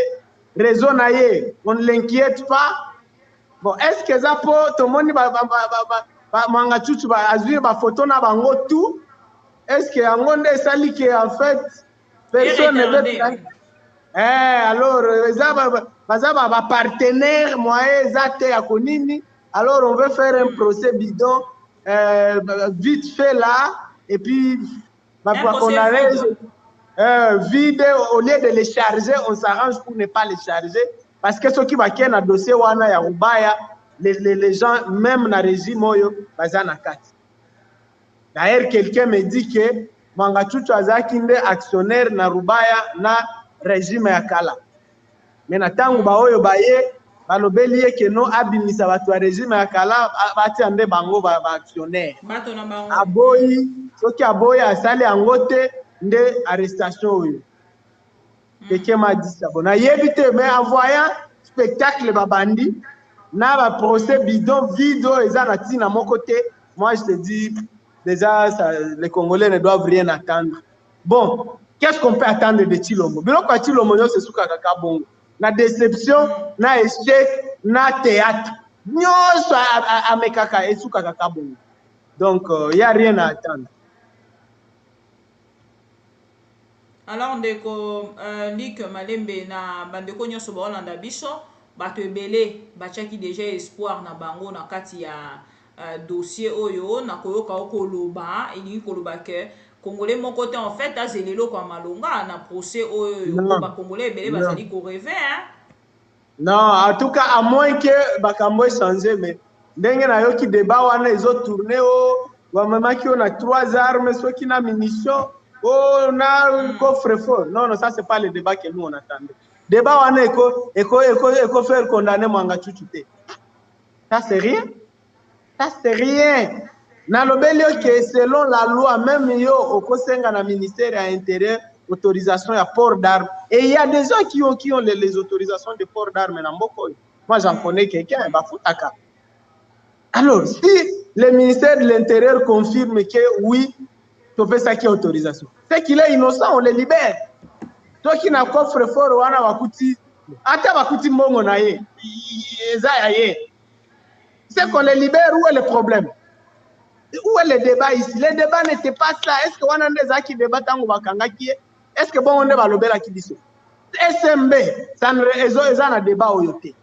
raison na ye, on ne l'inquiète pas. Bon, est-ce que ça peut tomoni manga chuchu ba azui ba photo na bango tout? Est-ce que angonde sali que en fait personne ne veut alors ba partenaire moyen zate ya konini, alors on veut faire un procès bidon vite fait là et puis on arrête vide au lieu de les charger, on s'arrange pour ne pas les charger. Parce que ceux qui va ken a dossier wana ya Rubaya, les gens même na régime oyo bazana kati. D'ailleurs quelqu'un me dit que Mwanga Chuchu azaki nde actionnaire na Rubaya na régime ya kala. Mais na tangu ba oyo baye balobeli ke no abimisa batu ya régime ya kala bati ande bango ba actionnaire. Bato na bango. Aboyi, soki aboyi asali angote nde arrestation oyo. Quelqu'un m'a dit ça. Bon, évité, mais en voyant spectacle babandi, na ba procès bidon vide et ça na mon côté, moi je te dis déjà ça, les Congolais ne doivent rien attendre. Bon, qu'est-ce qu'on peut attendre de Tshilombo? Biloko ya Tshilombo c'est suka kaka bongo. Na déception, na échec, na théâtre. Nyonso amekaka et suka kaka bongo. Donc il y a rien à attendre. Alors ndeko Lik Malembe na bandeko nyonso baolanda biso bato ebele batiaki déjà espoir na bango na kati ya dossier oyo na koyoka okoloba elingi koloba ke Congolais moko te en fait azelelo kwa malonga na procès oyo ba Congolais ebele bazali ko rêver hein. Non, en tout cas à moins que bakambo changer mais ndenge na yoki débat wana ezo tourner o wa mama ki on a 3 armes ceux qui na munitions. Oh, on a un coffre-fort. Non, non, ça, c'est pas le débat que nous, on attendait. Débat, on a faire condamner Mwanga Chuchu. Ça, c'est rien. Ça, c'est rien. Dans le que selon la loi, même au ministère de l'Intérieur, autorisation à port d'armes. Et il y a des gens qui ont les autorisations de port d'armes. Moi, j'en connais quelqu'un, Bafoutaka. Alors, si le ministère de l'Intérieur confirme que oui, tu fais ça qui est autorisation. C'est qu'il est innocent, on le libère. Toi qui n'as pas coffre fort, on a wakuti. Ata wakuti mbongo na ye. C'est qu'on le libère, où est le problème? Où est le débat ici? Le débat n'était pas ça. Est-ce que on a des gens qui débattent en Wakanga qui est? Est-ce que bon on est balobela qui dit ça? SMB, ça ne un débat au yoté.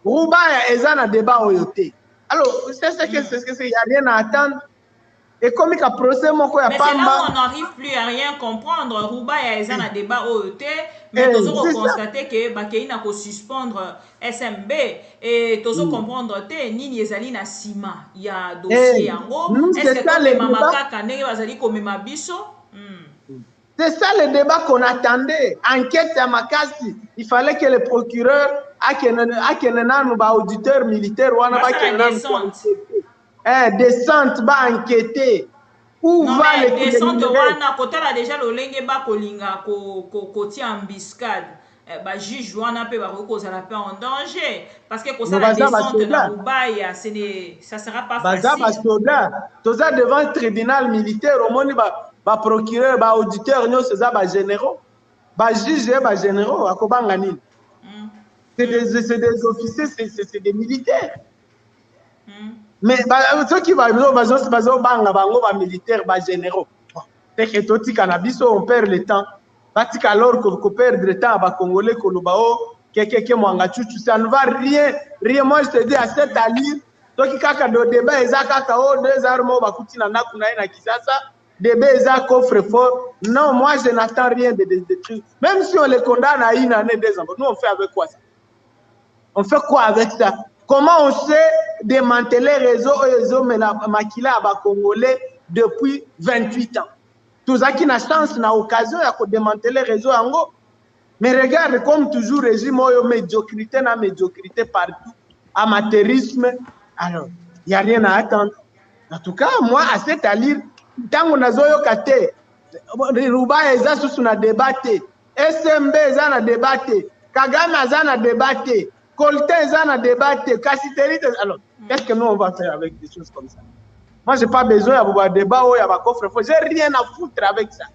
Rubaya, ils ont un débat au yoté. Alors, c'est ce que c'est, il n'y a rien à attendre. Et comme il y a procès, mon quoi, mais c'est là où on n'arrive plus à rien comprendre. Roubaïa est un débat OET, mais nous avons constaté que Bakei n'a qu'à suspendre SMB et nous avons comprendre que Nini Ezali na Sima. Il y a dossier en gros. Est-ce que les mamaka Kanege Bazali comme Mabiso? C'est ça le débat qu'on attendait. Enquête à Makasi. Il fallait que le procureur a auditeur militaire ou descente va enquêter. Où non, va le descente wana kotala déjà lolenge ba kolinga koti embuscade ba juge wana pe ba kozala pe en danger parce que ça la descente na Rubaya ça sera pas facile. Baza soldat toza devant le tribunal militaire au monde ba procureur ba auditeur nyonso za ba généraux ba juge ba généraux akobanga nini. C'est des officiers, c'est des militaires. Mais ceux qui vont militaires, généraux, on perd le temps. Alors qu'on perd le temps à Congolais, ça ne va rien. Moi, je te dis, à cette allure, ceux qui ont des débats, ils ont 2 armes, Debeza coffre-fort. Non, moi, je n'attends rien de trucs. Même si on les condamne à 1 année, 2 ans, nous, on fait avec quoi ça? On fait quoi avec ça? Comment on sait démanteler les réseaux mais la maquila à Congolais depuis 28 ans? Tout ça qui n'a chance, n'a occasion de démanteler les réseaux en gros. Mais regarde, comme toujours, régime, médiocrité, na médiocrité partout, amateurisme. Alors, il n'y a rien à attendre. En tout cas, moi, à cette allure, tant qu'on a zoyo kate, Ruba eza sous na débatté, SMB eza na débatté, Kagame eza na débatté, Kolte eza na débatté, Kassiterite. Alors, qu'est-ce que nous on va faire avec des choses comme ça? Moi, j'ai pas besoin d'avoir débat ou d'avoir coffre fort. J'ai rien à foutre avec ça.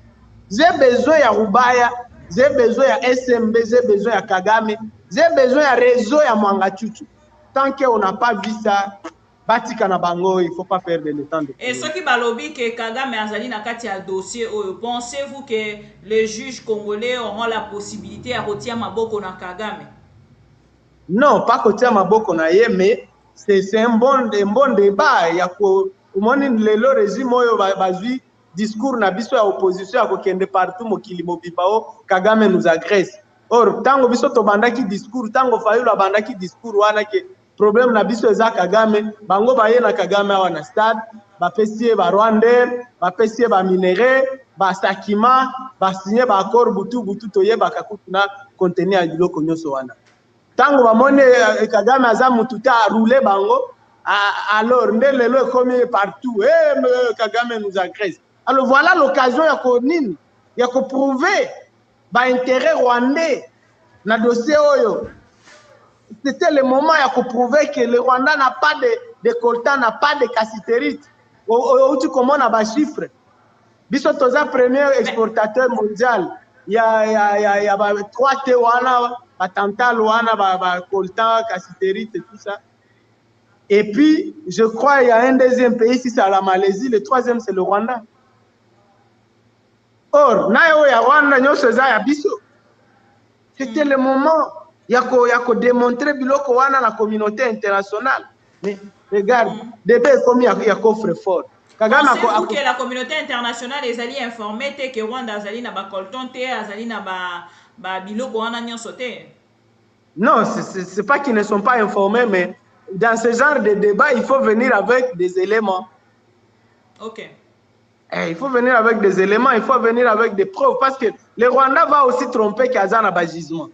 J'ai besoin de Rubaya, j'ai besoin de SMB, j'ai besoin de Kagame, j'ai besoin de réseau de Mwangachuchu. Tant qu'on n'a pas vu ça, Batika na bango, il ne faut pas perdre le temps. Et ce qui balobi que Kagame Azali na kati ya dossier, pensez-vous que les juges congolais auront la possibilité à retirer maboko na Kagame? Non, pas retirer maboko na ye, mais c'est un bon débat. Il y a le régime oyo bazui discours na biso ya opposition ya kokende partout mokili mobibao Kagame nous agresse. Or tango biso to bandaki discours, tango Fayulu bandaki discours wana ke problème na biso eza Kagame, bango baye na Kagame awa na stade, bapesi ba Rwandais, bapesi ba minéraux, ba Sakima, ba signer ba accord butu toyeba kutu na contenir ya biloko nyonso wana. Tango bamone Kagame aza mututa a rouler bango, alors Ndélelo est commis partout, Kagame nous agresse. Alors voilà l'occasion il y a qu'on prouver l'intérêt rwandais dans le dossier oyo. C'était le moment où il prouver que le Rwanda n'a pas de coltan, n'a pas de cassiterite. Où tu commandes à chiffres. Biso toza premier exportateur mondial. Il y a 3 Tewana, Tantal, coltan, cassiterite et tout ça. Et puis, je crois qu'il y a un deuxième pays, si c'est la Malaisie, le troisième c'est le Rwanda. Or, c'était le moment, il y a démontrer biloko wana la communauté internationale. Mais regarde, depuis comme il y a coffre fort. Pensez-vous que la communauté internationale est allée informer que Rwanda azali na ba colton te, azali na ba biloko wana nyonso te? Non, c'est pas qu'ils ne sont pas informés, mais dans ce genre de débat, il faut venir avec des éléments. Ok. Il faut venir avec des éléments, il faut venir avec des preuves, parce que le Rwanda va aussi tromper Kazan à Bajismo.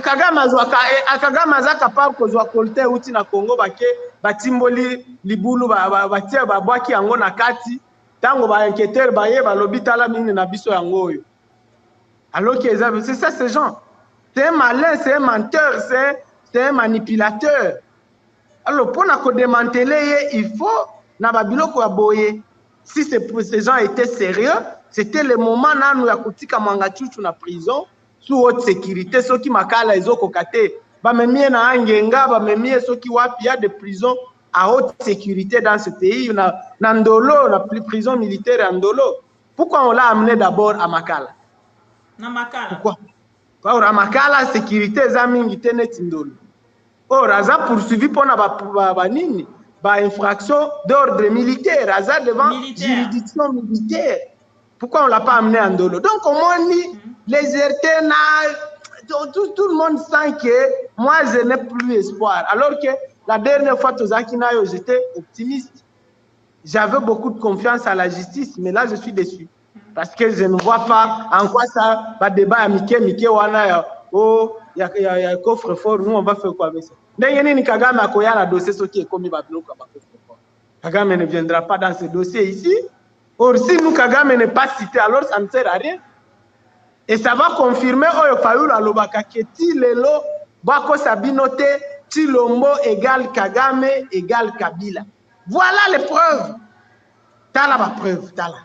Kagame aza capable de jouer Kolte outi na Congo bake batimboli libulu batia babwaki yango na kati tango ba enquêteur baye balobi tala mine na biso yango oyo. Alors que c'est ça ces gens. C'est un malin, c'est un menteur, c'est un manipulateur. Alors pour na ko démanteler, il faut na babiloko ya boye. Si ces gens étaient sérieux, c'était le moment où nous avons dit que na prison sous haute sécurité. Ceux qui makala les autres côtés, bah même na Angenga, bah même ceux qui wapia de prison à haute sécurité dans ce pays. Na Ndolo, la prison militaire à Ndolo. Pourquoi on l'a amené d'abord à Makala? Na Makala. Pourquoi? Parce que Makala sécurité zamingi tenet Ndolo. Or, Aza poursuivi pour na nini? Infraction d'ordre militaire, hasard devant juridiction militaire. Pourquoi on ne l'a pas amené en Ndolo? Donc, comme on dit, les RTNA, tout le monde sent que moi, je n'ai plus espoir. Alors que la dernière fois, j'étais optimiste. J'avais beaucoup de confiance à la justice, mais là, je suis déçu. Parce que je ne vois pas en quoi ça va débat à Mickey, oh, il y a un coffre-fort, nous, on va faire quoi avec ça? Kagame a koya la dossier ce qui est commis Kagame ne viendra pas dans ce dossier ici. Or, si nous, Kagame n'est pas cité, alors ça ne sert à rien. Et ça va confirmer Oyo Fayulu Alobaka que Tilelo, Bako Sabinote, Tilombo égale Kagame égale Kabila. Voilà les preuves. Tala ba preuve, tala.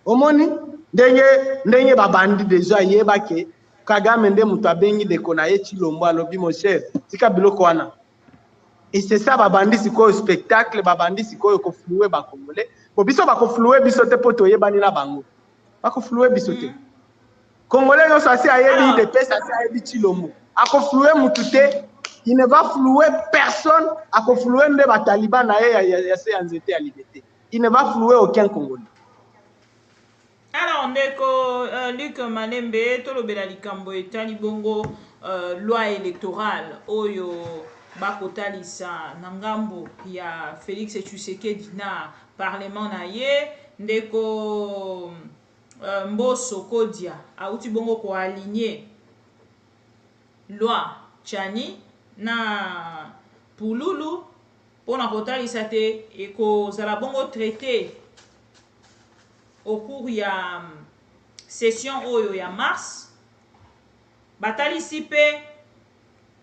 Omoni, ndenge babandi déjà yebake. Kagame nde mutu abengi de konaye Chilombo alobi mon cher tika biloko wana. Et c'est ça babandi sikoyo spectacle babandi sikoyo ko flouer ba congolais ko biso ba ko flouer biso te poto yebani na bango ba ko flouer biso te congolais yo ça c'est ayebi de paix ça c'est ayebi Chilombo ako flouer mutu te il ne va flouer personne ako flouer nde ba taliban na ya se anzete ya liberté il ne va flouer aucun congolais ndeko Luc Malembe tolobela likambo etali bongo loi électorale oyo bakotalisa na ngambo ya Félix Tshisekedi na parlement na ye ndeko Mboso Kodia auti bongo ko aligner loi Tchani na Pululu pona kotalisa te ekozala bongo traité au cours ya session oyo ya mars batalisi pe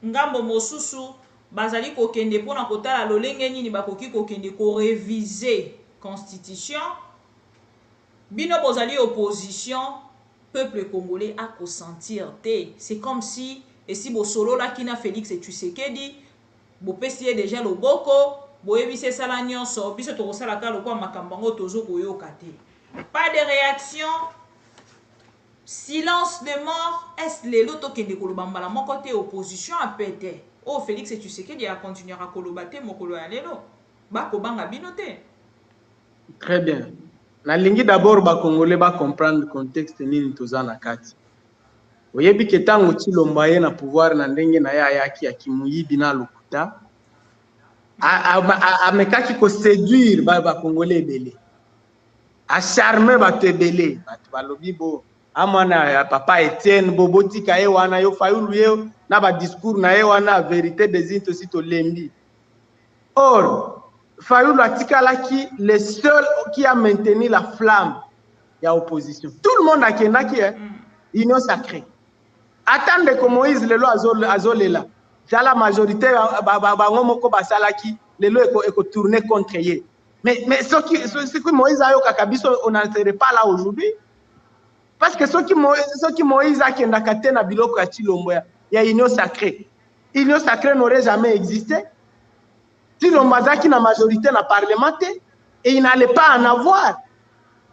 ngambo mosusu bazali kokende pona kotala lolenge nini bakoki kokende ko réviser constitution bino bozali opposition peuple congolais a consentir te c'est comme si et si bosolola kina Félix Tshisekedi bopesi déjà loboko boyebise sala nyonso biso tokosalaka lokwa makambo ngo tozo koyoka te. Pas de réaction, silence de mort. Est-ce que l'autre qui est de mon côté opposition a pété? Oh, Félix et tu sais qu'il y a continué à colobater mon colo à l'élo. Bako banga binoté. Très bien. Nalingi d'abord ba Congolais ba comprendre le contexte nini tozana kati. Oyebi ketango Tshilombo na pouvoir na ndenge na ya yaki akimuyibi na lokuta. Amekaki ko séduire ba Congolais belé. A charmer batebele balobi bo amana ya papa Etienne bobotika ye wana yo Fayulu ye na ba discours na ye wana vérité des into sito lembi. Or Fayulu atikalaki le seul qui a maintenu la flamme ya opposition. Tout le monde a kendaki union sacrée. Attendez que Moïse lelo azolela. La majorité bango moko basalaki lelo eko tourner contre ye. Mais ce que Moïse a eu kakabiso, on n'en serait pas là aujourd'hui. Parce que ce qui Moïse a kendakate na biloko ya Tshilombo ya union sacrée. Union sacrée n'aurait jamais existé. Tshilombo azaki na majorité na parlement et il n'allait pas en avoir.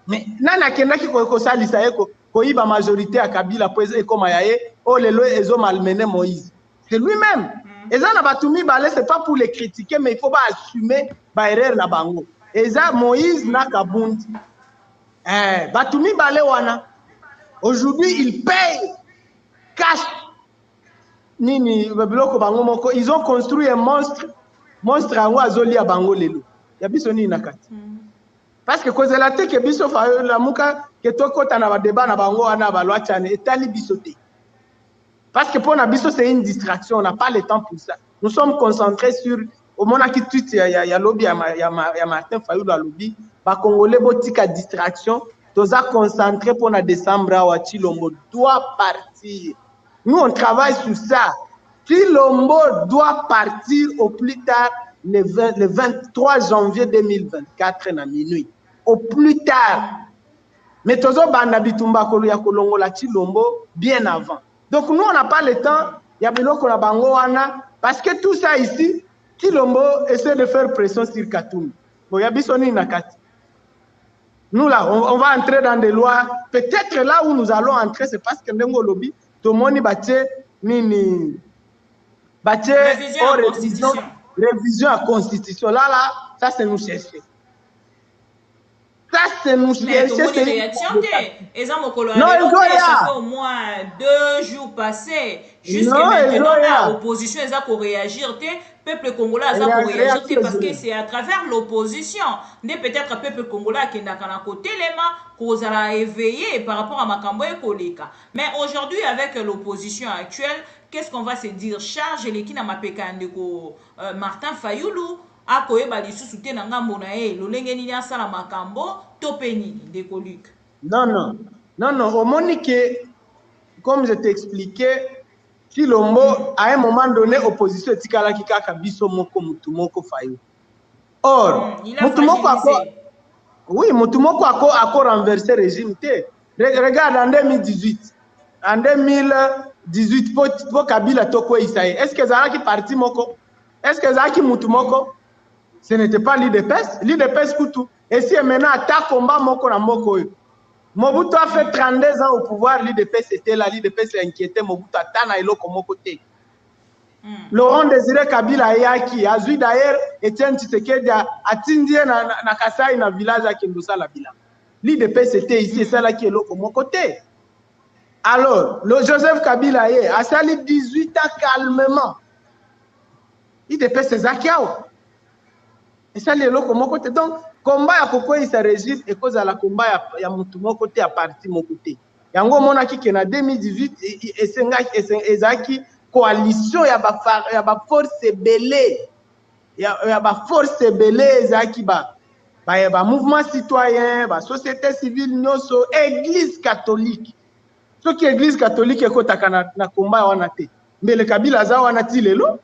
Mais nana kendaki ko salisa eko ko iba majorité ya Kabila po ekoma yaye o lelo ezo malmener Moïse. C'est lui-même. Et ça na batumi balé c'est pas pour les critiquer mais il faut pas assumer ba erreur na bango. Et ça, Moïse n'a qu'à bondi. Batumi Balé wana. Aujourd'hui, il paye cash. Nini, ils ont construit un monstre. Monstre à Ouazoli à Bango Lelo. Yabiso ni nakati. Parce que cause la te que biso fa la muka que toko tana ba débat na bango wana ba loi tchane etali bisoté. Parce que pour na biso c'est une distraction, on n'a pas le temps pour ça. Nous sommes concentrés sur au moment qui tweet ya lobby ya Martin Fayulu à lobby ba Congolais botika distraction toza concentré pour na décembre wa Tshilombo doit partir. Nous on travaille sur ça. Tshilombo doit partir au plus tard le 23 janvier 2024 na minuit. Au plus tard. Mais tozo banda bitumba kolo ya kolongo la Tshilombo bien avant. Donc nous on n'a pas le temps ya biloko na bango wana parce que tout ça ici Tshilombo essaie de faire pression sur Katoum. Nous là, on va entrer dans des lois. Peut-être là où nous allons entrer, c'est parce que Ndengo Lobby, tout le monde nini révision à constitution. Là, ça c'est nous chercher. Ça c'est nous chercher. Non, ça fait au moins 2 jours passés. Jusqu'à maintenant, l'opposition est pour réagir. Peuple congolais a pour réagir parce que c'est à travers l'opposition. Peut-être peuple congolais qui n'a qu'un côté les mains qu'on a éveillé par rapport à Makambo et Koleka. Mais aujourd'hui, avec l'opposition actuelle, qu'est-ce qu'on va se dire? Charge les qui n'a pas pécandeko Martin Fayulu. A koyeba lisusu te na ngambo na ye lolenge nini asala makambo to pe nini ndeko Luc. Non, au Monique, comme je t'expliquais, Tshilombo à un moment donné opposition etikala kaka biso moko mutumoko Fayulu. Or mutumoko ako renverser régime te. Regarde en 2018. En 2018 pour Kabila toko Isaïe. Est-ce que Zara qui parti moko? Est-ce que Zara qui mutumoko? Ce n'était pas l'IDPS. L'IDPS Koutou. Et si maintenant attaque combat moko na moko. Mobutu a fait 32 ans au pouvoir, l'IDPS était là, l'IDPS s'est inquiété, Mobutu a tana eloko moko te. Laurent Désiré Kabila yaki, azui d'ailleurs Etienne Tshisekedi a tindie na Kasai na village à Kindosa la bila. l'IDP c'était ici, et ça là qui est l'autre mon côté. Alors, le Joseph Kabila a sali 18 ans calmement. IDP c'est Zakiao. Et ça les l'autre mon côté. Donc, combat à Koko il se régime et cause à la combat ya mutu mon côté à parti mon côté. Yango mona ki na 2018 et ezaki coalition ya ba force belé. Ya ba force belé ezaki ba mouvement citoyen, ba société civile nyonso, église catholique. Ce qui est l'église catholique est na combat wana te. Mais le Kabila za wana ti lelo.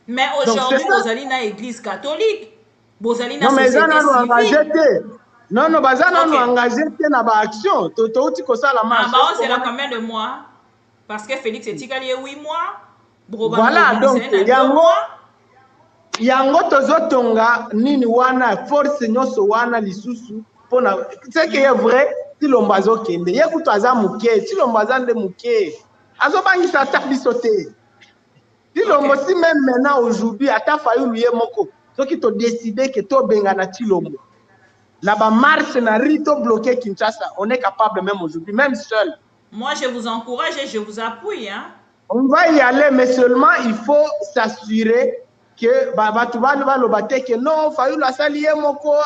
Mais aujourd'hui vous allez na église catholique. Vous allez na non mais société civile. Non non bazana no engagé te na ba action. To uti ko sala marche. Ah bah c'est là combien de mois? Parce que Félix Etikali 8 mois. Voilà donc yango tozotonga nini wana force nyonso wana lisusu pona c'est que est vrai Tshilombo azokende ye kutu aza muke Tshilombo aza nde muke azobangisa ata biso te Tshilombo si même maintenant aujourd'hui ata Fayulu ye moko soki to décider que to benga na Tshilombo na ba marche na rito bloqué Kinshasa on est capable même aujourd'hui même seul. Moi je vous encourage et je vous appuie hein. On va y aller mais seulement il faut s'assurer que batu va lobate que non Fayulu asali ye moko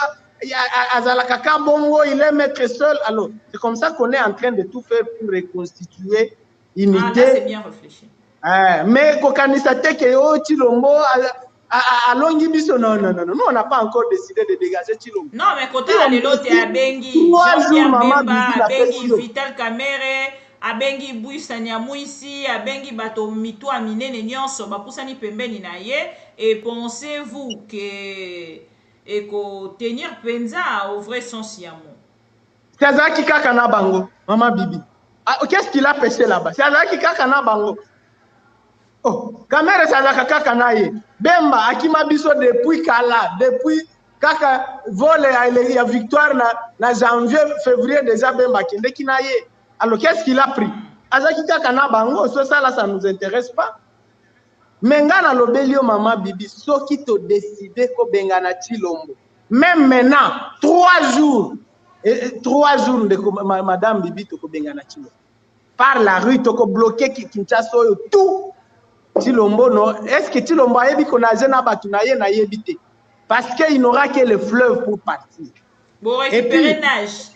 azalaka ka bongo il est maître seul. Alors c'est comme ça qu'on est en train de tout faire pour reconstituer unité. Ah là c'est bien réfléchi. Mais kokanisa te que yo Tshilombo alongi biso non nous on n'a pas encore décidé de dégager Tshilombo. Non mais kota le lote a bengi Jean-Pierre Bemba a bengi Vital Kamerhe a bengi Bouissani Amouissi a bengi bato mito a minene nyonso bapusani pembeni na ye. Et pensez-vous que eko tenir penza au vrai sens yamo? C'est Azaki Kakana Bango, Maman Bibi. Qu'est-ce qu'il a pêché là-bas? C'est Azaki Kakana Bango. Oh, Kamere c'est Azaki Kakana ye. Bemba, Akima Biso depuis Kala, depuis Kaka vole à victoire na janvier, février déjà Bemba Kende Kinaye. Alors qu'est-ce qu'il a pris? Azaki Kakana Bango, ça là ça nous intéresse pas. Mengana lobelio Mama Bibi, so qui te décidé ko bengana Tshilombo. Même maintenant, 3 jours de Madame Bibi to ko bengana Tshilombo. Par la rue to ko bloqué Kinshasa tout. Tshilombo non, est-ce que Tshilombo ayebi ko na jena batu na ye na yebite? Parce qu'il n'aura que le fleuve pour partir. Bon, récupérer nage.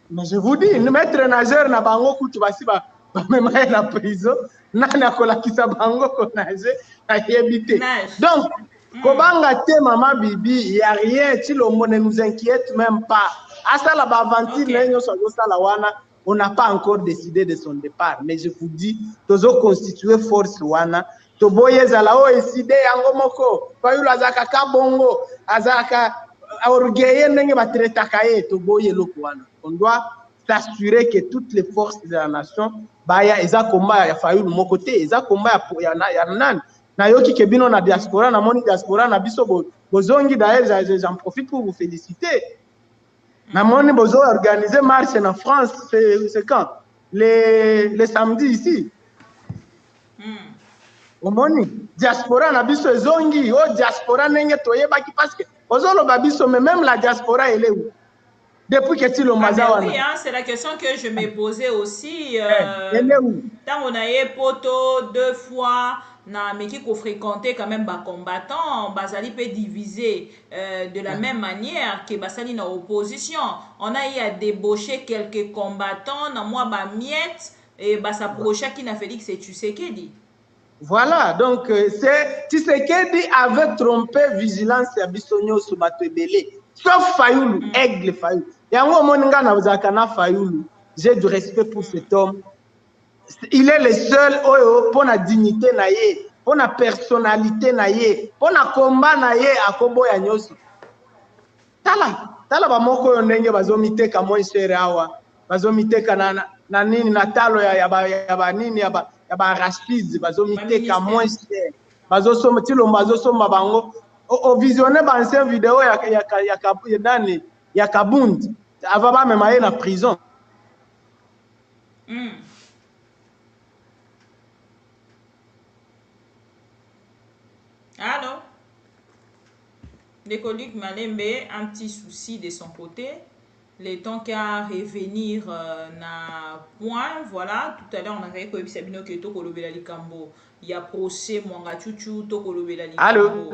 Mais je vous dis, nous mettre nageur na bango kutu basi ba même la prison. Nana kolakisa bango konaje ayebite. Donc kobanga te Maman Bibi, il y a rien, Tshilombo ne nous inquiète même pas. Asa la aventure nenyo so sala wana, on n'a pas encore décidé de son départ, mais je vous dis tozo constituer force wana, to boyeza la o décider yango moko, Fayulu azaka ka bongo, azaka orgueilleux ndenge batretaka ye to boye loko wana. On doit s'assurer que toutes les forces de la nation baya eza komba ya Fayulu moko te, eza komba ya nan na yoki kebino na diaspora na moni diaspora na biso bozongi d'ailleurs j'en profite pour vous féliciter. Na moni bozo organiser marche en France c'est quand les samedis ici. Omoni diaspora na biso zongi o diaspora nenge toyebaki parce que bozo lo babiso mais même la diaspora elle est où? Depuis que Tshilombo oui, hein, c'est la question que je me posais aussi. Tant on a eu poto 2 fois, mais qui fréquenté quand même bas combattants, Basali peut diviser de la même manière que Basali na opposition. On a eu à débaucher quelques combattants, na moi ba miette et bah s'approcher qui n'a Félix et Tshisekedi. Voilà, donc c'est Tshisekedi avait trompé vigilance à Bissonio sous Batebele. Sauf Fayulu, aigle Fayulu. Yango moninga na zakana Fayulu. J'ai du respect pour cet homme. Il est le seul pour la dignité na ye, pour la personnalité na ye, pour la combat na ye akobo ya nyoso. Tala ba moko yo ndenge bazomiteka mo nsere awa. Bazomiteka na nini na talo ya ba nini ya ba Rashid bazomiteka mo nsere. Bazosoma Tshilombo bazosoma bango. O visionner ba ancien vidéo ya Kabundi ava ba mema ye na prison. Allô? Décolique Malembe, un petit souci de son côté. le temps qu'à revenir na point. Voilà, tout à l'heure on a regardé que Sabino Keto Kolobela Likambo. Il y a procès Mwanga Chuchu Tokolobela Likambo.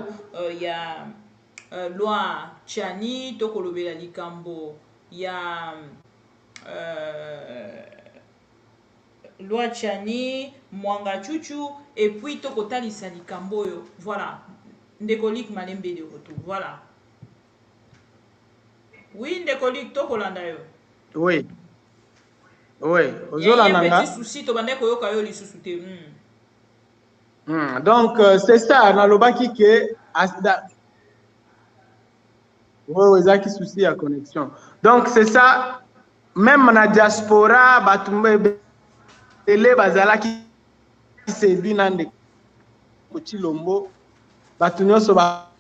Il y a loi Chani Tokolobela Likambo. Il y a loi Chani Mwanga Chuchu et puis Tokotalisa Likambo. Voilà, Ndékolik Malembe de retour. Voilà. Oui, Ndékolik Tokolanda yo. Oui. Oui. Il y a un petit souci, tu vas donc, c'est ça, dans le bas qui est. Oui, il y a un souci à connexion. Donc, c'est ça, même dans la diaspora, les bazala qui s'est vu dans des petits lombo, batunyo so ba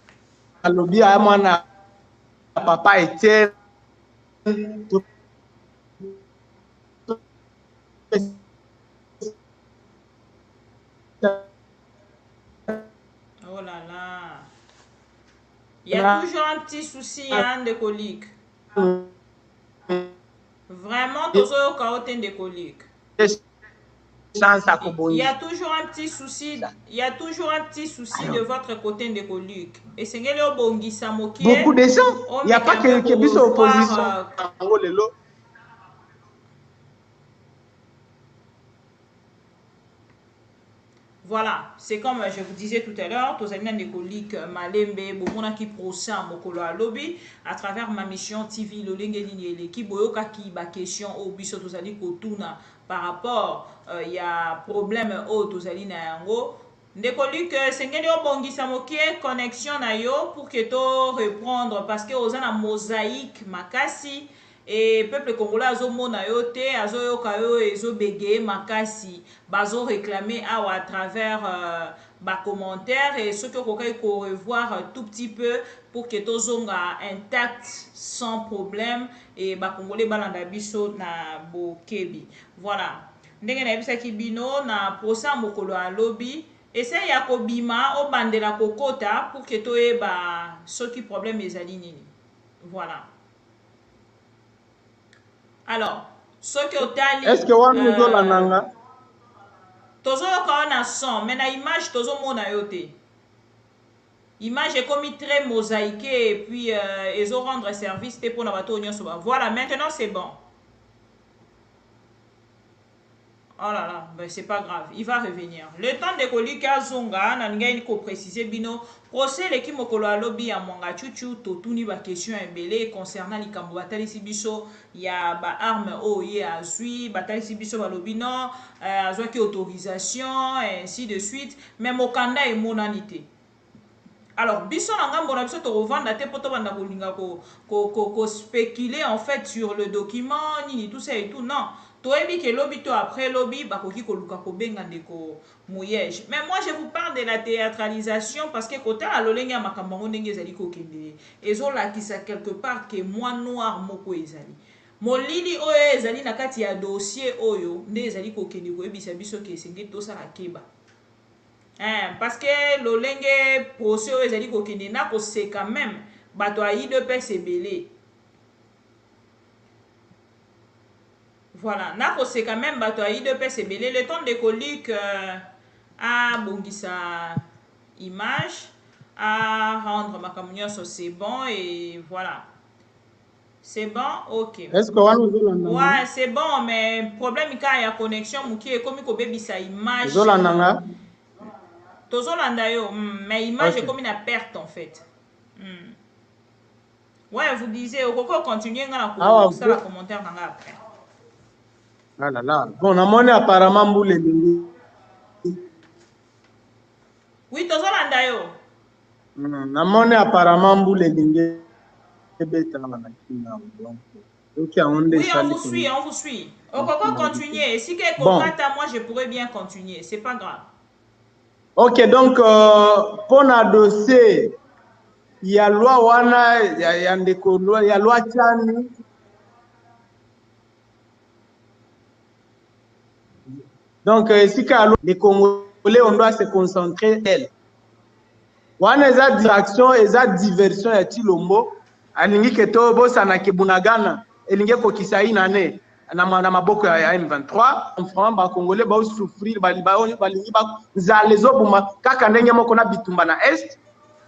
lobby à moi papa était oh là là. Il y a toujours un petit souci hein, de colique. Vraiment, tous au chaotique de colique. Il y a toujours un petit souci. Il y a toujours un petit souci de votre côté de colique. Et c'est que beaucoup de gens. Il n'y a pas que bis opposition. Voilà, c'est comme je vous disais tout à l'heure, tous les des coliques Malembe, Bomona qui procède à lobby à travers ma mission TV, le Lingeli qui boyoka qui ba question au biso tous ali kotuna par rapport il y a problème au tous ali na yango. Des coliques c'est ngeli obongisa mokie connexion na yo pour que to reprendre parce que aux ana mosaïque makasi. Et peuple congolais azo mona yo te azo yoka yo ezo bege makasi bazo réclamer à travers ba commentaire et ceux qui ont revoir tout petit peu pour que tozonga intact sans problème et ba congolais balanda biso na bokebi. Voilà ndenge na bisa kibino na procès mokolo a lobby essaye ya kobima o bandela kokota pour que toye ba ceux qui problème ezali nini. Voilà. Alors, ce que tu est-ce que on nous donne nanga? Tozo ka na son, mais na image tozo mona yote. Image est comme très mosaïquée et puis ils ont rendre service pour na bato nyonso ba. Voilà, maintenant c'est bon. Oh là là, ben c'est pas grave, il va revenir. Le temps de kolika zonga na ngai ko préciser bino procès l'équipe mokolo a lobby à Mwanga Chuchu totuni ba question ebele concernant likambo batali sibiso ya ba arme o ye azui batali sibiso ba lobby non azwa ki autorisation et ainsi de suite mais mokanda e monanité. Alors biso na ngambo na biso to revendre te poto banda kolinga ko spéculer en fait sur le document nini tout ça et tout non. Toebi ke lobby to après lobby bakoki koluka ko benga ndeko moyege. Mais moi je vous parle de la théâtralisation parce que côté a lolenga makambo ndenge ezali ko kende. Ezola kisa quelque part que moi noir moko ezali. Molili oyo ezali na kati ya dossier oyo nde ezali ko kende ko ebisa biso ke senge to sala keba. Parce que lolenge procès oyo ezali ko kende na ko se quand même bato a IDPS ebele. Voilà, na c'est quand même bato a IDPS ebele le temps de colique à bongisa image à rendre ma communion c'est bon et voilà. C'est bon, ok. Est-ce que ouais, c'est bon, mais problème quand il y a connexion qui est comme ko baby sa image. Tozolanda yo, mais image est comme une perte en fait. Ouais, vous disiez au coco continuer ngala ko ça la commentaire nga après. Ah là là. Bon, on a apparemment boule. Oui, tozolanda yo. On a apparemment boule lingue. Oui, on vous suit, on vous suit. Au coco continuer. Si quelque chose moi je pourrais bien continuer, c'est pas grave. Ok, donc pour un dossier, il y a loi wana, il y a loi Chani. Donc, si les Congolais, on doit se concentrer elle. Wana eza distraction, eza diversion ya Tilombo, alingi keto bosa na kebunagana. elingi kokisa hii nane na maboko ya M23 vraiment ba Congolais ba souffrir balingi bazala ezobuma kaka ndenge moko na bitumba na est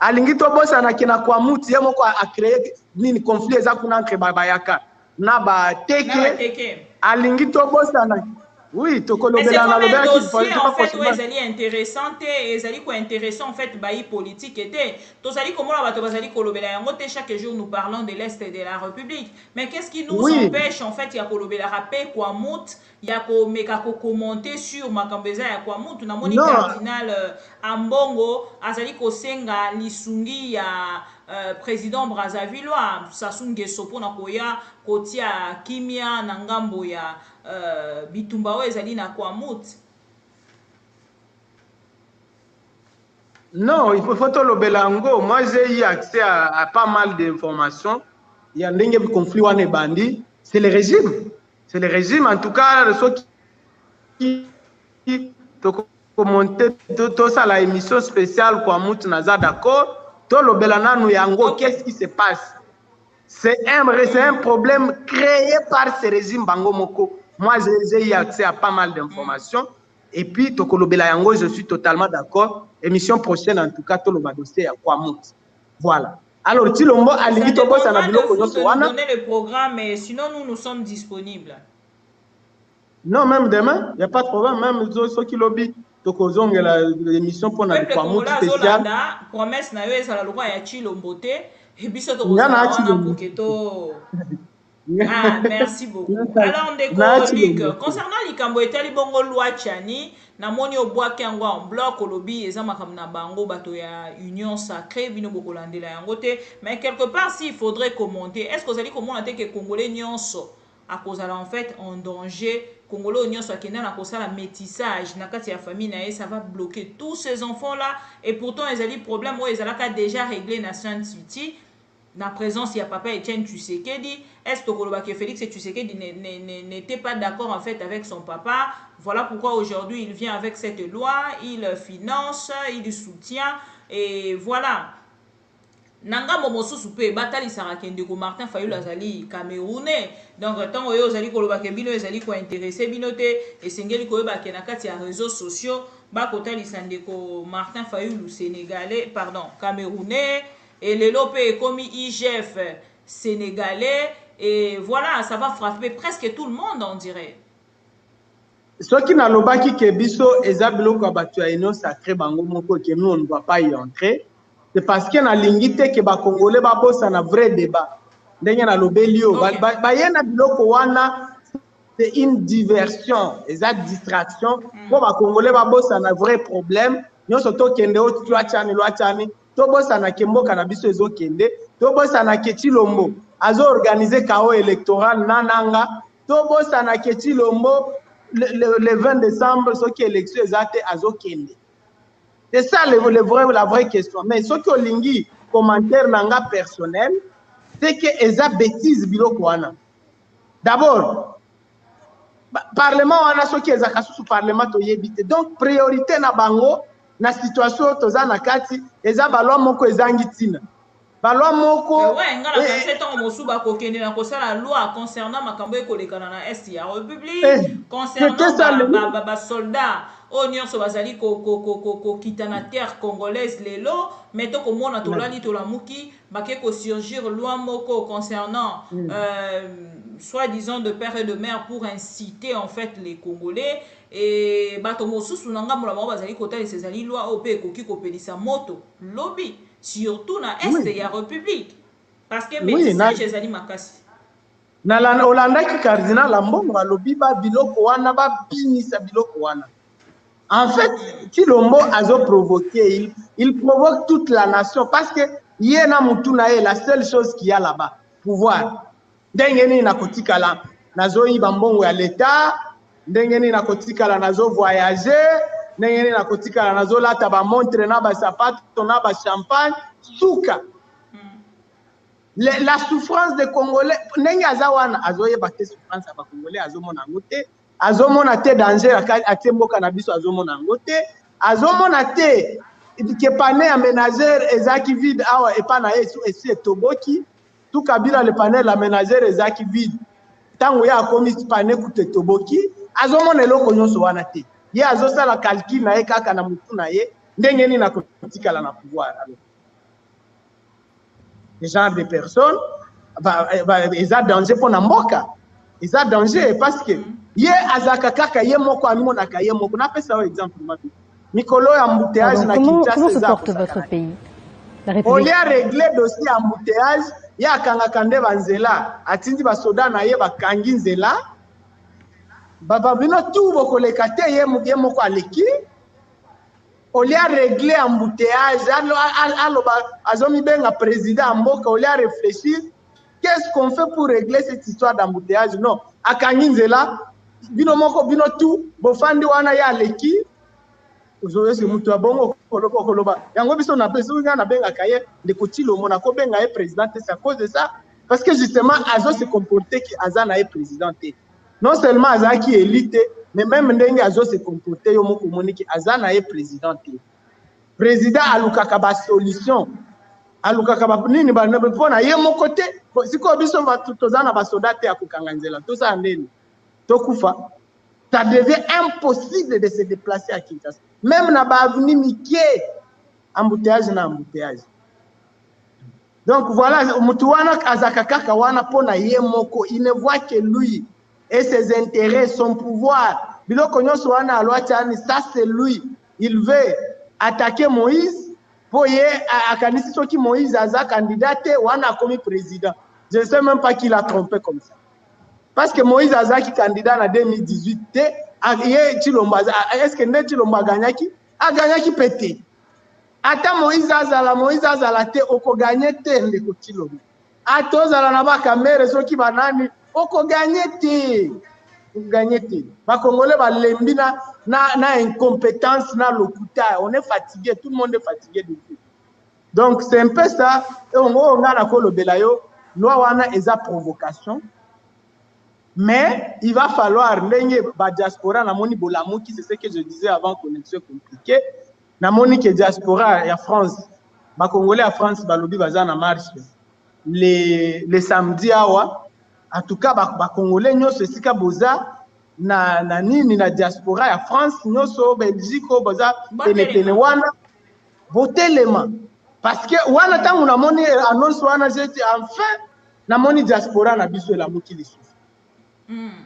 alingi tobosana kina kwa muti ye moko a créer nini conflit eza kuna entre bayaka na bateke alingi tobosana. Oui, mais c'est comme un dossier en fait où ezali intéressant et ezali ko intéressant en fait bayi politique était tozali komona bato bazali kolobela yango te chaque jour nous parlons de l'est de la République mais qu'est-ce qui nous empêche en fait ya kolobela rapé kwa mut ya ko meka ko commenter sur makambo eza ya kwa mut na moni cardinal Ambongo azali ko senga lisungi ya président Brazzavillois Sassou Nguesso pona koya kotia kimia na ngambo ya bitumba oyo ezali na kwa mut. Non, il faut tolobela yango. Moi j'ai eu accès à pas mal d'informations. Il y a ndenge conflit wane bandi, c'est le régime. C'est le régime en tout cas ceux qui commenter tout ça la émission spéciale kwa mut naza d'accord. Tolobela nanu yango qu'est-ce qui se passe? C'est un problème créé par ce régime bango moko. Moi, j'ai eu accès à pas mal d'informations. Et puis, Tokolobela Yango, je suis totalement d'accord. Émission prochaine, en tout cas, Toloba dossier à Kwamut. Voilà. Alors, Tilombo, ça dépendra de vous de nous donner le programme, mais sinon, nous sommes disponibles. Non, même demain, il n'y a pas de problème. Même ceux qui lobby, Tokozong, l'émission pour la Kwamut spéciale. Promesse, na yo, ça la loi ya Tilombo te. Et puis, ça, Tokozong, ah, merci beaucoup. Alors, on découvre concernant likambo etali bongo loi Chani, na moni obwaki yango en bloc olobi eza makambo na bango bato ya union sacrée bino bokolandela yango te, mais quelque part s'il faudrait commenter, est-ce que vous allez commenter que congolais nyonso à cause en fait en danger congolais nyonso akenda na kosala métissage na kati ya famille na ça va bloquer tous ces enfants là et pourtant ils allaient problème où ils allaient déjà régler na Saint-Titi. La présence, il y a papa Etienne Tshisekedi. Est-ce que Félix Tshisekedi n'était pas d'accord en fait avec son papa? Voilà pourquoi aujourd'hui il vient avec cette loi, il finance, il soutient et voilà. Nanga momosu soupe batali sarakende ko Martin Fayulu azali Camerounais. Donc tant oyo azali koloba ke bino ezali ko intéressé binote et sengeli ko ba na kati ya réseaux sociaux ba kotali sandeko Martin Fayulu Sénégalais, pardon, Camerounais. Et le Lopé est comme IGF sénégalais. Et voilà, ça va frapper presque tout le monde, on dirait. Ce qui n'a pas qui kebiso ezabilo kwa batu ya ino sacré bango moko que nous on ne va pas y entrer. C'est parce qu'il y a l'ingité que ba Congolais ba bossa na vrai débat. Ndenge na lobelio ba yena biloko wana c'est une diversion, exact distraction. Pour ba Congolais ba bossa na vrai problème. Nyo soto kende o tchani tobosa na kemboka na biso ezokende tobosa na Ketilombo azo organiser chaos électoral nananga tobosa na Ketilombo le 20 décembre ce qui élection ezate azokende. C'est ça la vraie question. Mais ce que lingi commentaire nanga personnel c'est que eza bêtise biloko wana. D'abord parlement wana ce qui ezaka sous parlement toyebite. Donc priorité na bango na situation toza na kati eza balwa moko ezangi tina balwa moko ouais ngala ka seton mosu ba kokende na kosala loi concernant makambo ekolekana na est ya république concernant ba soldats o nyonso bazali ko kitana terre congolaise lelo mais to komona tolali tolamuki bake ko surgir loi moko concernant soi-disant de père et de mère pour inciter en fait les Congolais et bato mosusu nanga mola bango bazali kotali sezali loi ope ekoki kopelisa moto lobby surtout na est ya république parce que métissage ezali makasi na la olandaki cardinal Ambongo alobi ba biloko wana ba binisa biloko wana en fait Tilombo azo provoquer il provoque toute la nation parce que yena mutuna est la seule chose qu'il y a là-bas pouvoir ndenge nini nakotikala nazoyiba mbongo ya l'état ndenge nini nakotikala nazo voyager ndenge nini nakotikala nazo lata ba montre na ba sapato na ba champagne suka la souffrance des Congolais ndenge azawana azoyeba te souffrance ya ba Congolais azomona ngote azomona te danger atemboka na biso azomona ngote azomona te ke pane ya ménagère ezaki vide awa epa na yesu esi etoboki tout Kabila le panel aménagé ezaki vide tango ya akomi panel kute toboki azomona eloko nyonso wana te ye azosala calcul na ye kaka na mutu na ye ndenge nini nakotikala na pouvoir. Alors ce genre de personnes eza danger mpona mboka, eza danger parce que ye azaka kaka ye moko amonaka ye moko. Napesa yo exemple mabi mikolo ya embouteillage na Kinshasa. Comment se porte votre pays? On y a réglé dossier embouteillage ya kangaka nde banzela atindi basoda na ye bakangi nzela babino tu bokoleka te ye moko aleki. On y a réglé embouteillage aloba azomi benga président mboka. On y a réfléchi qu'est-ce qu'on fait pour régler cette histoire d'embouteillage. Non, akangi nzela bino moko bino tu bofandi wana ya aleki ozoyese mutu abongo koloba yango biso na beso na benga kaye de kotilo mona ko benga ye président. C'est à cause de ça parce que justement azo se comporter qui azana ye président. Non seulement azaki élite mais même ndenge azo se comporter yo moko moniki azana ye président. Président alukaka ba solution alukaka ba nini ba pona ye moko te siko biso tozana ba soda te akukanga nzela tout ça ndeni tokufa. Ça devient impossible de se déplacer à Kinshasa. Même na ba avenue Mikie, embouteillage na embouteillage. Donc voilà, mutuwana azakakaka wana pona ye moko, il ne voit que lui et ses intérêts, son pouvoir. Biloko nyonso wana alwachani, ça c'est lui. Il veut attaquer Moïse pour ye akanisi soki Moïse aza candidat wana komi président. Je ne sais même pas qui l'a trompé comme ça. Parce que Moïse Azaki candidat en 2018, est-ce que Chilombo a gagné qui? A gagné qui pété. Attends Moïse Azala te oko gagné te ndeko Chilombo. Ato zala na ba kamera soki banani oko gagné te. Gagné te. Ba Congolais ba lembi na incompétence na lokuta. On est fatigué, tout le monde est fatigué depuis. Donc c'est un peu ça. Et on a la kolo belayo, loi wana eza provocation. Mais il va falloir l'enye ba diaspora na moni bolamuki, c'est ce que je disais avant, connexion compliquée. Na moni que diaspora ya France, ba Congolais à France balobi baza na marche les samedi awa. En tout cas ba Congolais nyonso sika boza na nini na diaspora ya France nyonso Belgique boza pene wana botelema parce que wana tangu na moni annonce wana jeti enfin na moni diaspora na biso la muki lisusu.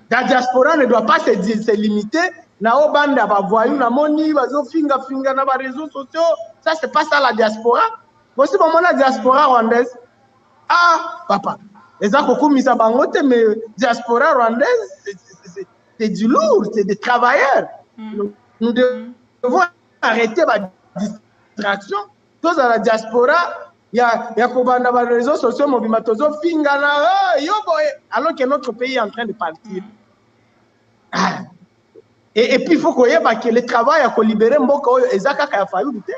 La diaspora ne doit pas se limiter na obanda ba voyou na moni bazo finga na ba réseaux sociaux. Ça c'est pas ça la diaspora. Voici bon la diaspora rwandaise. Ah papa, les akokumisa bangote mais diaspora rwandaise c'est du lourd, c'est des travailleurs. Nous devons arrêter la distraction. Tous à la diaspora ya kobanda ba réseaux sociaux mobima tozo finga na yo boy alors que notre pays est en train de partir. Et puis il faut que le travail à libérer mboka oyo ezaka ka fayu te.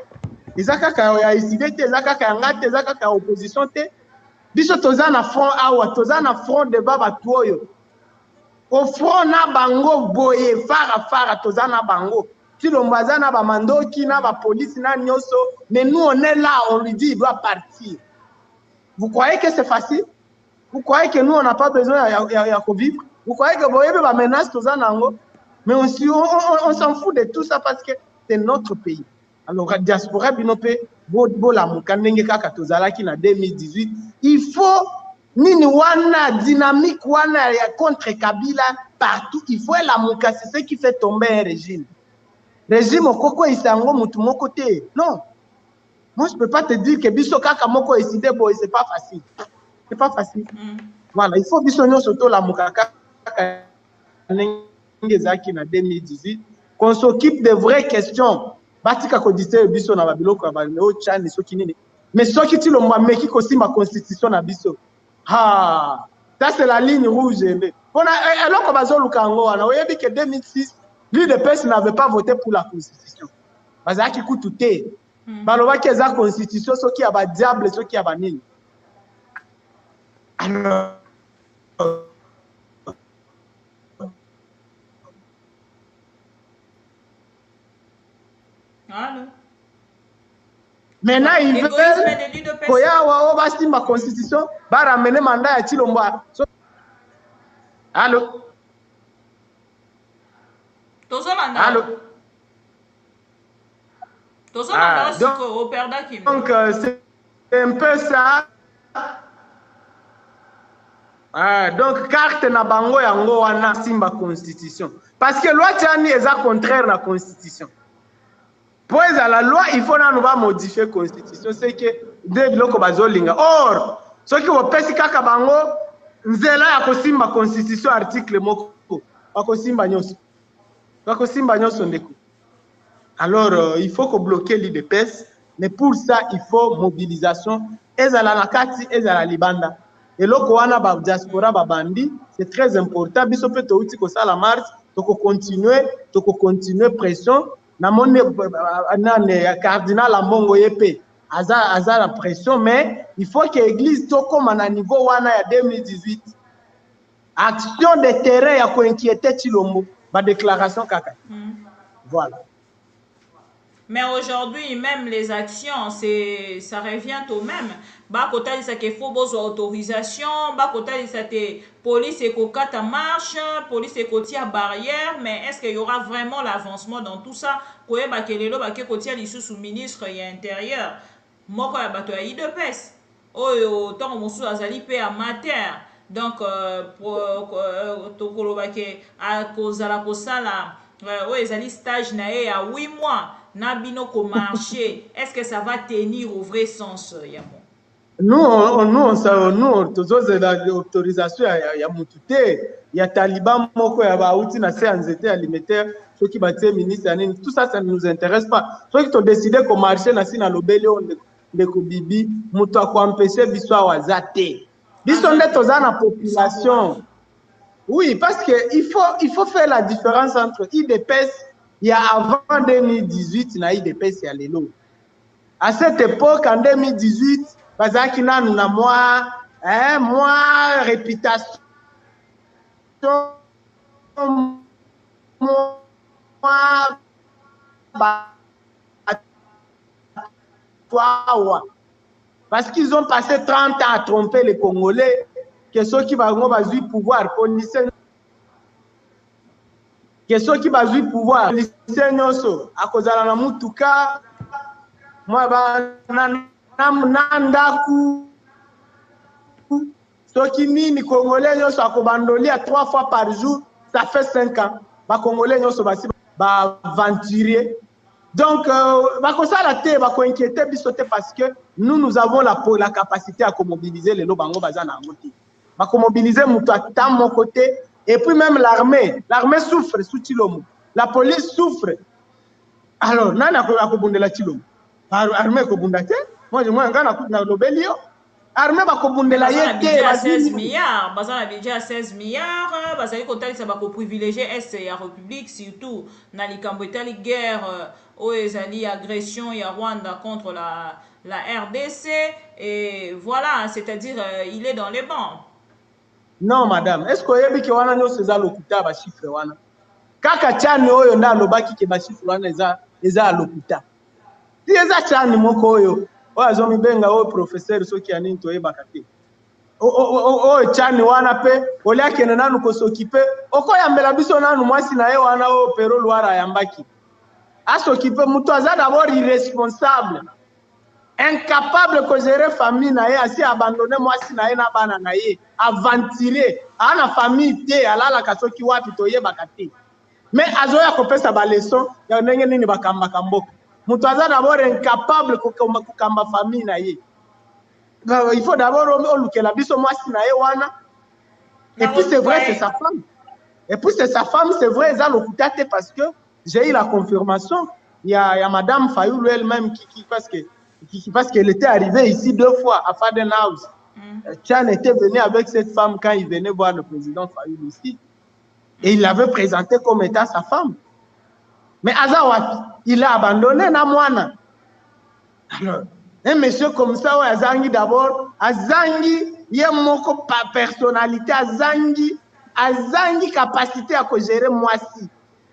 Ezaka ka ya isidete, ezaka ka ngate, ezaka ka opposition te. Biso toza na front awa, toza na front de baba toyo. Au front na bango boye fara toza na bango. Si l'ombaza na ba mandoki na ba police na nyoso, mais nous on est là, on lui dit il doit partir. Vous croyez que c'est facile? Vous croyez que nous on n'a pas besoin de vivre? Vous croyez que boye ba menace toza nango? Mais on s'en fout de tout ça parce que c'est notre pays. Alors diaspora binope bo la mukandenge kaka tozala ki na 2018, il faut nini wana dynamique wana contre Kabila partout, il faut la muka, c'est ce qui fait tomber un régime. Régime okoko isango mutu moko te. Non. Moi je peux pas te dire que biso kaka moko décidé boy, c'est pas facile. C'est pas facile. Voilà, il faut biso nyo soto la muka kaka ngezaki na 2018 qu'on s'occupe de vraies questions. Batika ko dise biso na babiloko ba neo chani soki nini. Mais soki ti lo meki ko si ma constitution na biso. Ah, ça c'est la ligne rouge. Pona alors que bazo lukango wana oyebi que 2006 lui le PS n'avait pas voté pour la constitution. Bazaki kutu te. Baloba ke za constitution soki ya ba diable soki ya ba nini. Alors Allô? Maintenant, ils veulent koya wa basimba constitution, ba ramener mandat ya Tshilombo. Allô? Allô? Donc, c'est un peu ça. Donc, carte na bango yango wana simba constitution. Parce que loi tchani est contraire à la constitution. Pour la loi, il faut modifier la constitution. C'est que deux blocs bazolinga. Or, ce qui va pesi kaka bango, nzela ya kosimba constitution article moko. Bakosimba nyoso. Bakosimba nyoso ndeko. Alors, il faut bloquer l'IDPS, mais pour ça, il faut mobilisation. Ezala nakati, ezala libanda. Et là, la diaspora babandi, c'est très important. Biso pe to uti ko sala marche, to continuer pression. Na mone cardinal Ambongo yepe, aza la pression, mais il faut que l'église to comme à niveau wana ya 2018. Action de terrain ya ko inquiéter Tshilombo, ba déclaration kaka. Voilà. Mais aujourd'hui, même les actions, ça revient au même. Bakota dit qu'il faut besoin d'autorisation, Bakota dit que police et kokata marche, police et kotia barrière, mais est-ce qu'il y aura vraiment l'avancement dans tout ça? Koye bakelelo bake kotia lisu sous ministre et intérieur. Moko ya bato ya IDPS. Oyo tant mosu azali pe amateur. Donc tokolo bake a kozala kosala ezali stage na ye à 8 mois. Nabino ko marché, est-ce que ça va tenir au vrai sens, Yamo? Nous, tous l'autorisation ya mutute, ya Taliban moko ya baouti na CNZT alimentaire, ceux qui battent ministre, tout ça, ça ne nous intéresse pas. Ceux qui ont décidé qu'on marchait na sina lobelio de Kobibi, muto ko empêcher biswa wazate. Biso ndeto za na population. Oui, parce que il faut faire la différence entre IDPS. Il y a avant 2018, il y a eu des PSI à l'élo. À cette époque, en 2018, parce qu'il y a moins réputation, parce qu'ils ont passé 30 ans à tromper les Congolais, que ceux qui vont pouvoir connaître. Que ceux qui ont pouvoir, les seigneurs, à cause de la mutuka, moi, nandaku, ceux qui ni Congolais, ils sont à 3 fois par jour, ça fait 5 ans. Les Congolais, ils sont aventuriers. Donc, parce que nous avons la capacité à mobiliser les lobango bazana ngoti. Ba mobiliser mutu à mon côté. Et puis même l'armée souffre sous Tshilombo. La police souffre. Alors, nana ko bundela Tshilombo. Armée ko bundate. Moi ngana ko na lobelio. Armée ba ko bundela yete à 16 milliards, bazana budget à 16 milliards, bazali ko talisa ba ko privilégier est ya République surtout na likambo etali guerre o ezali agression ya Rwanda contre la RDC et voilà, c'est-à-dire il est dans les bancs. Non, madame. Est-ce que vous avez dit que vous avez un chiffre? Kaka chani oyo na lobaki ke ba chiffre wana eza lokuta. Si eza chani moko oyo, oyo mi benga oyo professeur soki ani toyeba kate. Oyo chani wana pe, olia kene nanu ko s'occuper, oko yambela biso nanu mwasi na ye wana oyo pero lwara yambaki. A s'occuper mutu aza d'abord irresponsable. Incapable de gérer famille na ye, asi abandonné mwasi na ye na bana na ye, aventuré, ana famille te, alala kasoki wapi toyeba kate. Mais azoya kopesa ba leçon, ya ndenge nini bakamba kamboko. Mutu aza d'abord incapable kokamba famille na ye. Il faut d'abord olukela biso mwasi na ye wana. Et puis c'est vrai, c'est sa femme. Et puis c'est sa femme, c'est vrai, eza lokutate parce que j'ai eu la confirmation. Il y a madame Fayoulou elle-même parce qu'elle était arrivée ici 2 fois à Faden House. Tchane était venu avec cette femme quand il venait voir le président Fayoulou ici. Et il l'avait présenté comme étant sa femme. Mais Azawati, il a abandonné Namwana. Alors, un monsieur comme ça, Azangi d'abord, Azangi, il y a mon personnalité, Azangi capacité à gérer moi si.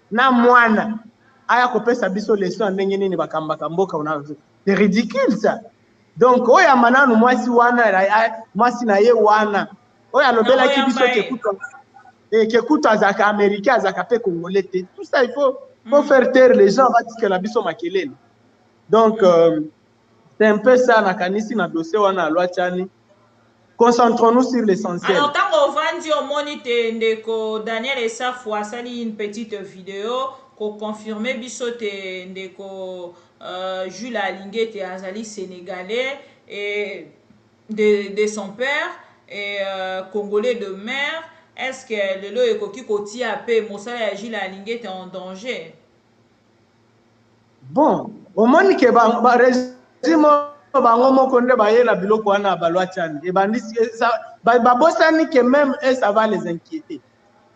Namwana. Aya kopesa biso leçon ndenge nini bakamba kamboka C'est ridicule ça. Donc, oya mananu mwasi wana, mwasi na ye wana. Oya lobela ki biso kekuta azaka américain, azaka pe congolais. Tout ça, il faut faire taire les gens, on va dire que la biso makelele. Donc, c'est un peu ça, nakanisi na dossier wana alwa chani. Concentrons-nous sur l'essentiel. Alors, quand on va dire au monite ndeko Daniel Essafou a sali une petite vidéo pour confirmer bisote ndeko Jules Alingete azali sénégalais et de son père et congolais de mère. Est-ce que le lo ekoki koti ape mosala ya Jules Alingete est en danger? Bon, au monde que régime bango moko nde bayela biloko wana balwa chani e bandisi babosani que même ça va les inquiéter.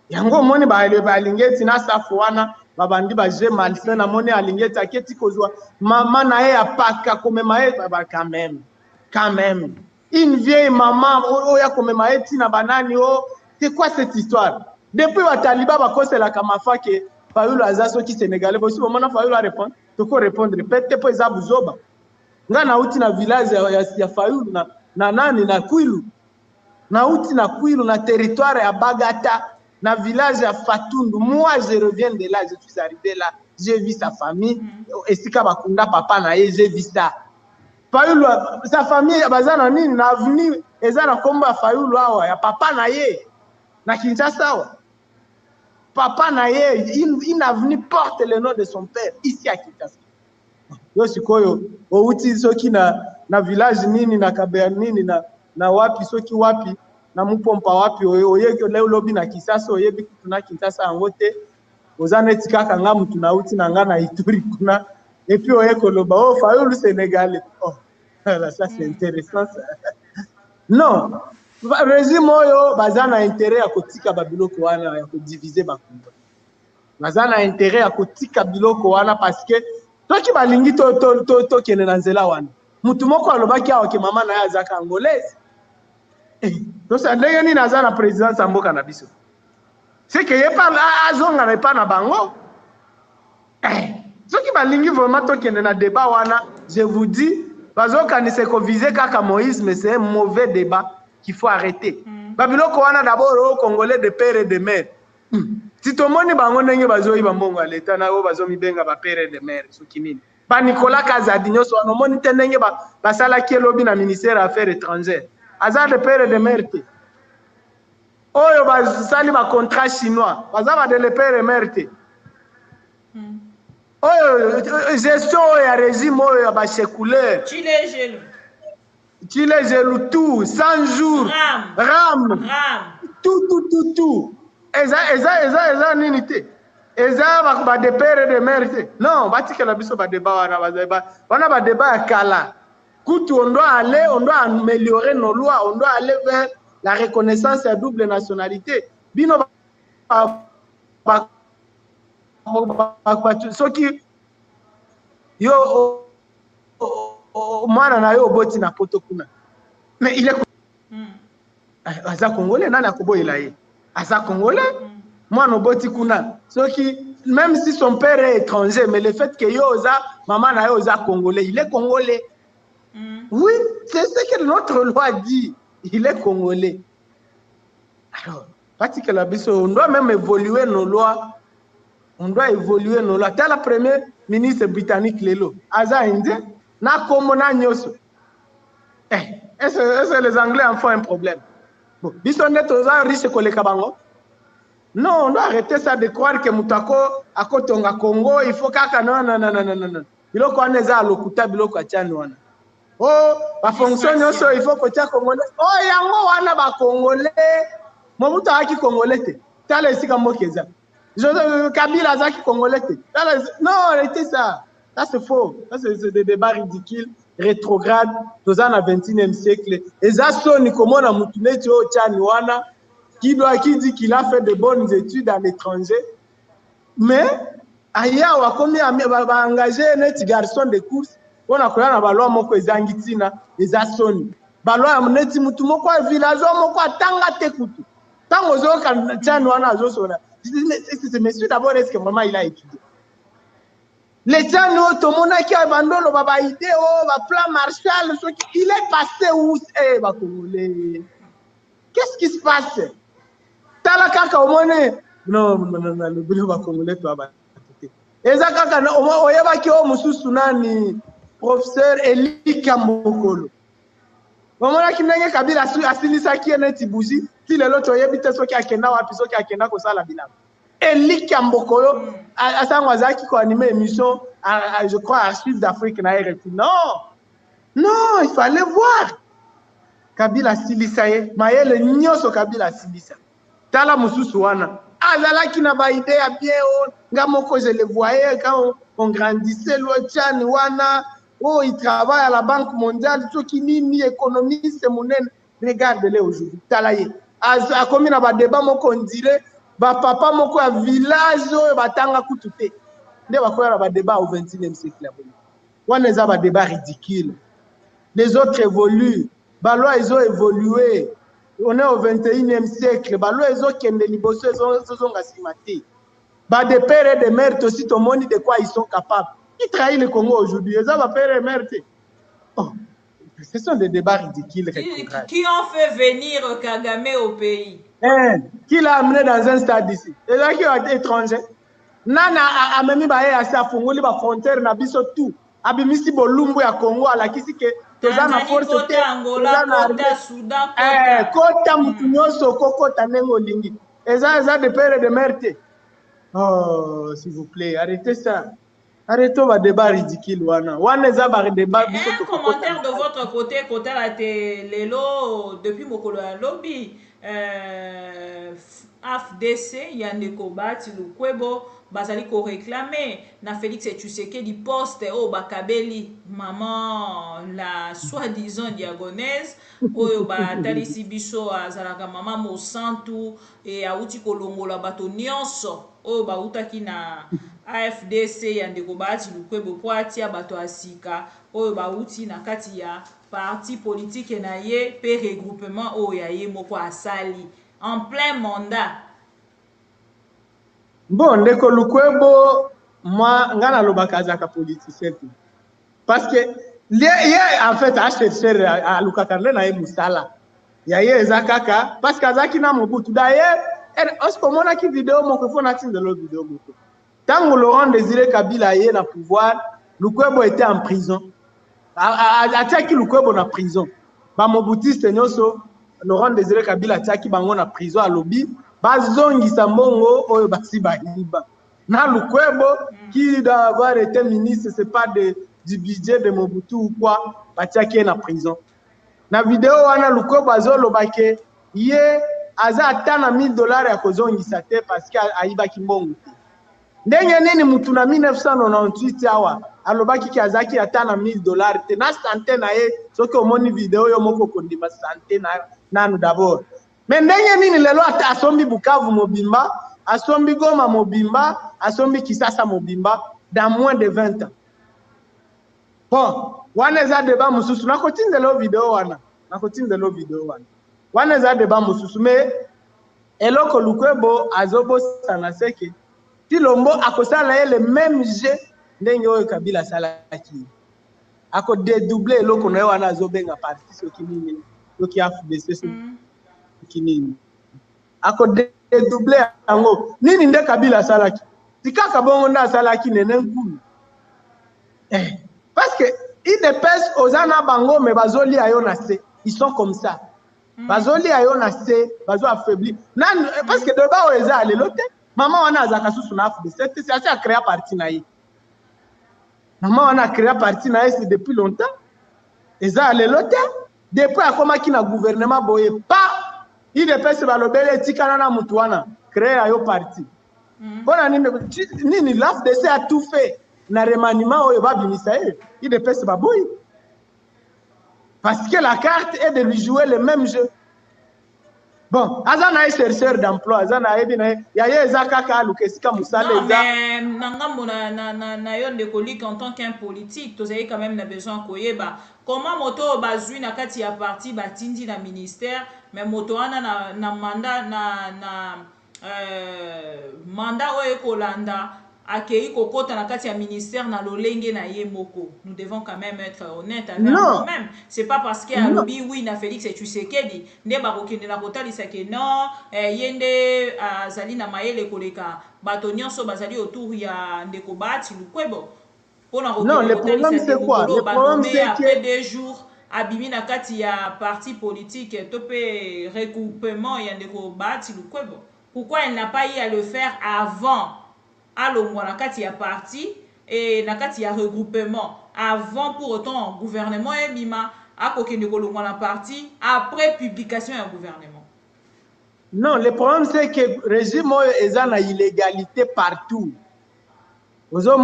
Yango moni Alingete na safu wana babandi baje malsain na moni Alingete aketi kozwa maman na ye apaka komema ye quand même une vieille maman oya komema ye tina banani o. C'est quoi cette histoire? Depuis les talibans bakose la kamafa que Fayulu azaso qui sénégalais bosi bomona Fayulu a répondre to ko répondre peut-être po za buzoba nga na uti na village ya Fayulu na nani na Kwilu na uti na Kwilu na territoire ya Bagata na village ya Fatundu. Moi je reviens de là, je suis arrivé là, j'ai vu sa famille esika bakunda papa na ye, j'ai vu ça. Fayulu sa famille bazana nini na avenue ezana komba Fayulu awa ya papa na ye na Kinshasa. Papa Naye, une avenue porte le nom de son père ici à Kinshasa. Yo sikoyo outi soki na village nini na Kabea nini na wapi soki wapi na mupompa wapi oyeke leo lobi na Kinshasa oyebi kuna Kinshasa angote ozana etikaka nga mutu na uti na nga na Ituri kuna et puis oyeko loba oh Fayulu sénégalais. Oh là ça c'est intéressant ça. Non. Régime oyo bazana intérêt ya kotika babiloko wana ya diviser bakumba. Bazana intérêt ya kotika biloko wana parce que toki balingi to kene na nzela wana. Mutu moko alobaki awa ke mama na ya azaka angolaise. To sa ndenge ni nazana président Samboka na biso. C'est que ye parle azonga na pa na bango. Soki balingi vraiment to kene na débat wana, je vous dis bazoka ni se ko viser kaka Moïse, mais c'est un mauvais débat qu'il faut arrêter. Babiloko wana d'abord au Congolais de père et de mère. Si tout le monde bango ndenge bazoyi bambongo à l'état na o bazomi benga ba père et de mère sokinini. Ba Nicolas Kazadinho so no moni tendenge ba sala ki lobby na ministère des affaires étrangères. Azar de père et de mère te. Oyo ba sali ba contrat chinois. Bazaba de le père et mère te. Oyo gestion ya régime oyo ba séculaire. Chile gelu tout 100 jours ram tout eza nini te eza ba de père de mère te non batike la biso ba débat wana ba débat ya kala kutu on doit améliorer nos lois, on doit aller vers la reconnaissance à double nationalité bino soki yo mwana na yo boti na poto kuna mais il est aza congolais nani akoboyela ye aza congolais mwana boti kuna soki même si son père est étranger mais le fait que yo oza maman na yo oza congolais il est congolais. Oui, c'est ce que notre loi dit, il est congolais. Alors pratiquement on doit même évoluer nos lois, on doit évoluer nos lois. T'as la première ministre britannique Lelo aza indien na komo na nyoso. Est-ce que les Anglais en font un problème? Bon, bisonne toza riche koleka bango. Non, on doit arrêter ça de croire que Moutako a kotonga Congo, il faut kaka non. Biloko aneza lokuta biloko achani wana. Oh, ba fonction nyoso il faut kotia congolais. Oh yango wana ba congolais. Mobutu aki congolais te. Tala isika mokeza. Kabila zaki congolais te. Non, arrêtez ça. Ça c'est faux. Ça c'est des débats ridicules, rétrogrades, dans le 21e siècle. Et ça sonne comme on a moutuné au Tchaniwana, qui dit qu'il a fait de bonnes études à l'étranger. Mais, ailleurs, on a engagé un petit garçon de course, on a créé un ballon moko ezangitina, et ça sonne. Ballon a un petit moutou moko village moko tanga tekutu. Tango zo kan Tchaniwana zo sona. Monsieur d'abord, est-ce que vraiment il a étudié? Les gens, tout le monde qui a abandonné le idée, le plan Marshall, il est passé où? Eh, Congolais. Qu'est-ce qui se passe? Tala kaka au moins, non, le bureau va Congolais, tu vas battre. Et ça, kaka, on y va qui est au Moussou Nani, professeur Eli Kambokolo. Mamona kinenge kabila asilisa qui est neti bougie, si le lot oyebite soki akenda wapi soki akenda ko sala bilamba. Eli Kambokolo asangwazaki ko animer émission je crois à Sud d'Afrique na RFI. Non. Non, il fallait voir. Kabila silisa ye, mayele nyoso Kabila silisa. Tala mususu wana. Azalaki na ba idée ya bien ngamoko je le voyais quand on grandissait l'Ochani wana. Oh, il travaille à la Banque mondiale, ceux qui nini économiste monene. Regarde-les aujourd'hui. Talaye. A komi na ba débat moko on dirait ba papa moko ya village ba tanga kutute. Nde ba koya ba débat au 21e siècle. Wana eza ba débat ridicule. Les autres évoluent. Ba loi ils ont évolué. On est au 21e siècle. Ba loi ils ont kende liboso ils ont ngasimati. Ba de père et de mère aussi tout le monde de quoi ils sont capables. Qui trahit le Congo aujourd'hui? Ils ont père et mère. Oh, ce sont des débats ridicules. Qui ont fait venir Kagame au pays? Qui l'a amené dans un stade ici? Et là qui a été étranger. Nana a même baé à sa fongoli ba frontière na biso tout. Abimisi bolumbu ya Congo ala kisi ke toza na force te Angola kota Soudan kota mutu nyonso kokota nengo lingi. Eza de père et de mère te. Oh, s'il vous plaît, arrêtez ça. Arrêtons le débat ridicule. Un commentaire de votre côté, côté la Lelo, depuis Mokolo Lobby, AFDC, Yandeko Bati, Lukwebo, Bazali ko réclamer, na Félix et Tshisekedi poste au Bakabeli, maman, la soi-disant diagonaise, oyo Talisi Biso, Azalaka maman Mosantu, et Aouti Kolongo la bato nyonso, oyo Bautaki na AFDC Yandeko Bati, Lukwebo Poatia, bato Asika, oyo Bauti na kati ya parti politique na ye, pe regroupement oyo ya ye moko asali, en plein mandat. Bon, ndeko Lukwebo, moi, ngana lobakazaka politicien. Parce que, en fait, à chercher à Lukakarle na ye musala. Ya ye ezakaka, parce que azaki na mobutu. D'ailleurs, est-ce que mon aki vidéo mon faut na tin de l'autre vidéo moto. Tant que Laurent Désiré Kabila ye na pouvoir, Lukwebo était en prison. Atiaki Lukwebo na prison. Ba mobutiste nyoso, Laurent Désiré Kabila atiaki bango na prison à lobby. Bazongisa mbongo oyo basi bahiba. Na Lukwebo qui doit avoir été ministre, c'est pas du budget de Mobutu ou quoi, batiaki na prison. Na vidéo wana Lukwebo azolobake ye aza atana $1000 ya kozongisa te parce que aibaki mbongo. Ndenge nini mutu na 1998 awa alobaki ki azaki atana $1000 te na santé na ye soki omoni vidéo yo moko kondima santé na nanu d'abord. Mais ndenge nini lelo asombi Bukavu mobimba, asombi Goma mobimba, asombi Kisasa mobimba dans moins de 20 ans. Bon, wana eza débat mususu na kotindelo vidéo wana. Na kotindelo vidéo wana. Wana eza débat mususu mais eloko Lukwebo azobo sana seke ti lombo akosala ye le même jeu ndenge oyo Kabila salaki. Ako dédoubler eloko na wana azobenga parti soki nini. Soki AFDC soki nini. Ako dédoubler yango. Nini nde Kabila salaki? Tikaka bongo nda salaki nene nkulu. Parce que ils dépêchent aux ana bango mais bazoli ayo na se. Ils sont comme ça. Bazoli ayo na se, bazo affaibli. Parce que deba o eza alelote. Maman wana azaka susu na AFDC. C'est assez à créer parti na ye. Maman wana a créé parti na ye depuis longtemps. Eza alelote. Depuis akomaki na gouvernement boye pa il dépêche balobele tikana na mutu wana créer ayo parti. Bona nini l'AFDC a tout fait. Na remaniement oyo babimisa ye. Il dépêche baboyi. Parce que la carte est de lui jouer le même jeu. Bon, azana est chercheur d'emploi, azana ebina ya yeza kaka lukesika musale eza. Mais nangambo na yo ndekoli en tant qu'un politique, tu as quand même besoin koyeba comment moto bazui na kati ya parti batindi na ministère, mais moto ana na mandat na mandat oyo kolanda akei kokota na kati ya ministère na lolenge na ye moko. Nous devons quand même être honnêtes avec nous-mêmes. C'est pas parce qu'il y a lobby oui na Félix Tshisekedi nde bakokende na kotalisa ke non yende azali na mayele koleka bato nyonso bazali autour ya ndeko Bahati Lukwebo. Non, le problème c'est quoi? Le problème c'est que après 2 jours abimi na kati ya parti politique topé regroupement ya ndeko Bahati Lukwebo. Pourquoi elle n'a pas eu à le faire avant? Alors, na kati ya parti et na kati ya regroupement avant pour autant gouvernement et bima a kokende kolongwa na parti après publication ya gouvernement. Non, le problème c'est que le régime est en illégalité partout. Vous avez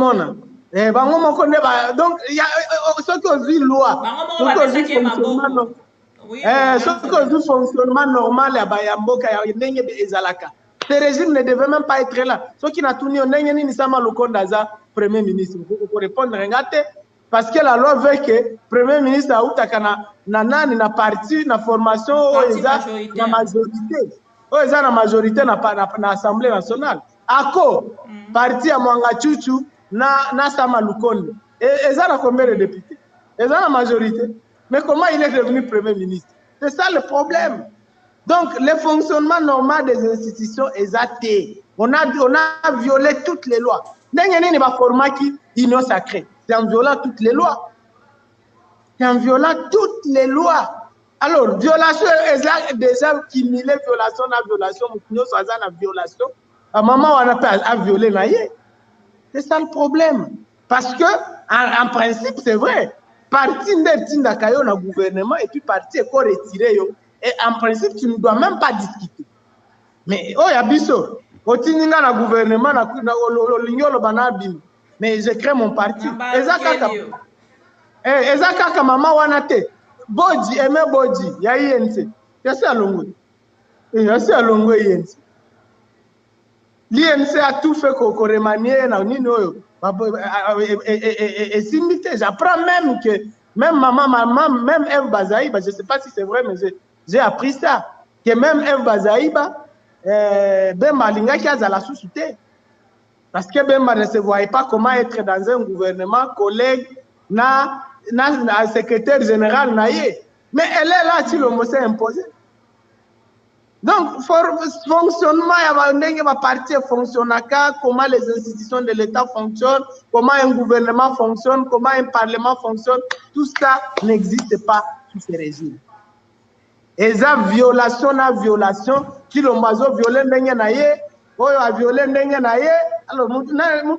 donc il y a ceux qui ont vu loi, ceux qui ont vu fonctionnement normal ya bayamboka ya ndenge ezalaka. Ce régime ne devait même pas être là. Ceux qui n'ont tout ni ni sama lokonda za premier ministre. Pour répondre, regardez, parce que la loi veut que premier ministre a outaka na parti na formation na majorité. Oza na majorité na assemblée nationale. Ako parti ya Mwanga Chuchu na sama lokonda. Et ça a combien de députés? Et ça la majorité. Mais comment il est devenu premier ministre? C'est ça le problème. Donc, le fonctionnement normal des institutions est athée. On a violé toutes les lois. C'est en violant toutes les lois. C'est en violant toutes les lois. Alors, violation est déjà cumulé violation, violation. À un moment, on a violé. C'est ça le problème. Parce que, en principe, c'est vrai. Parti de gouvernement et puis parti est retiré. Et en principe, tu ne dois même pas discuter. Mais, oh, Yabiso, Otininga na gouvernement, mais je crée mon parti. Ezaka mama wanate. Boji, aimé Boji, ya INC. Yasi alongwe. Yasi alongwe INC. L'INC a tout fait qu'on remanie na nino. Et simité, j'apprends même que même maman, même Eve Bazaïba, je ne sais pas si c'est vrai, mais j'ai appris ça, que même Eve Bazaïba, Bemba Lingaki a la sous-souté. Parce que Bemba ne se voyait pas comment être dans un gouvernement, collègue, na secrétaire général, naïe. Mais elle est là, si l'homme s'est imposé. Donc, fonctionnement, il va partir fonctionner, comment les institutions de l'État fonctionnent, comment un gouvernement fonctionne, comment un parlement fonctionne, tout ça n'existe pas sous ce régime. Et ça, violation, qui l'ont violé, a violé, alors, nous avons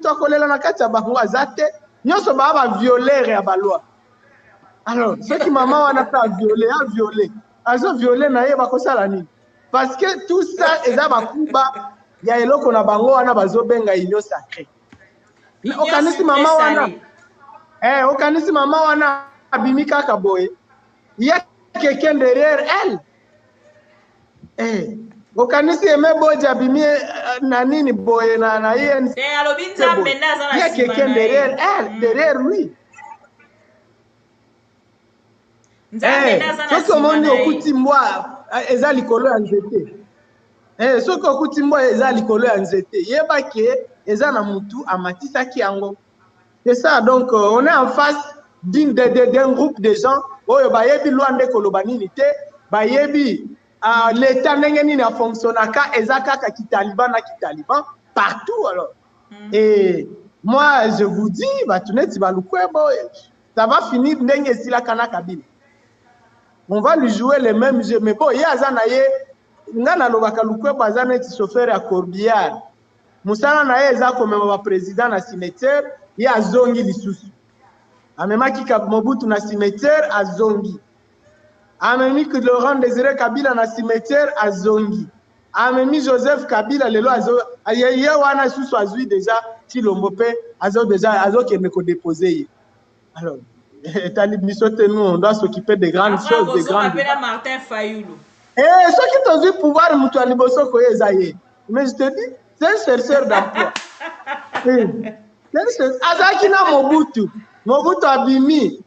violé la loi. Alors, ceux qui maman a violé, ils ont violé, parce que tout ça est à Bakuba, il y a eloko na bango wana bazobenga union sacrée. Okanisi mama wana. Okanisi mama wana abimika kaboye. Il y a quelqu'un derrière elle. Okanisi eme boje abimi na nini boye na INC. Il y a quelqu'un derrière elle, derrière lui. Ce que mon okuti moi eza likolo ya nzete. Soki okuti mbo eza likolo ya nzete. Yeba ke eza na mutu amatisaki yango. C'est ça, donc on est en face d'un groupe de gens oyo bayebi lwa nde koloba nini te, bayebi l'état ndenge nini a fonctionnaka eza kaka kitaliban na kitaliban partout alors. Et moi je vous dis batuneti balukwebo ça va finir ndenge sila kana Kabila. On va lui jouer les mêmes jeux. Mais bon, il y a Zanaye, Ngana Lobaka Lukwebo Azane Tisofere à Corbière. Moussala Naye Eza comme président na cimetière, il y a Zongi Lisusu. Amema Kika Mobutu na cimetière à Zongi. Amemi que Laurent Désiré Kabila na cimetière à Zongi. Amemi Joseph Kabila lelo azo aye wana susu azui déjà Chilombope azo déjà azo qui me ko déposer. Alors nous, on doit s'occuper des grandes choses, des grandes. Martin Fayoulou. Ceux qui ont du pouvoir, mais je te dis, c'est un chercheur d'emploi. Azakina Mobutu, Mobutu Abimi,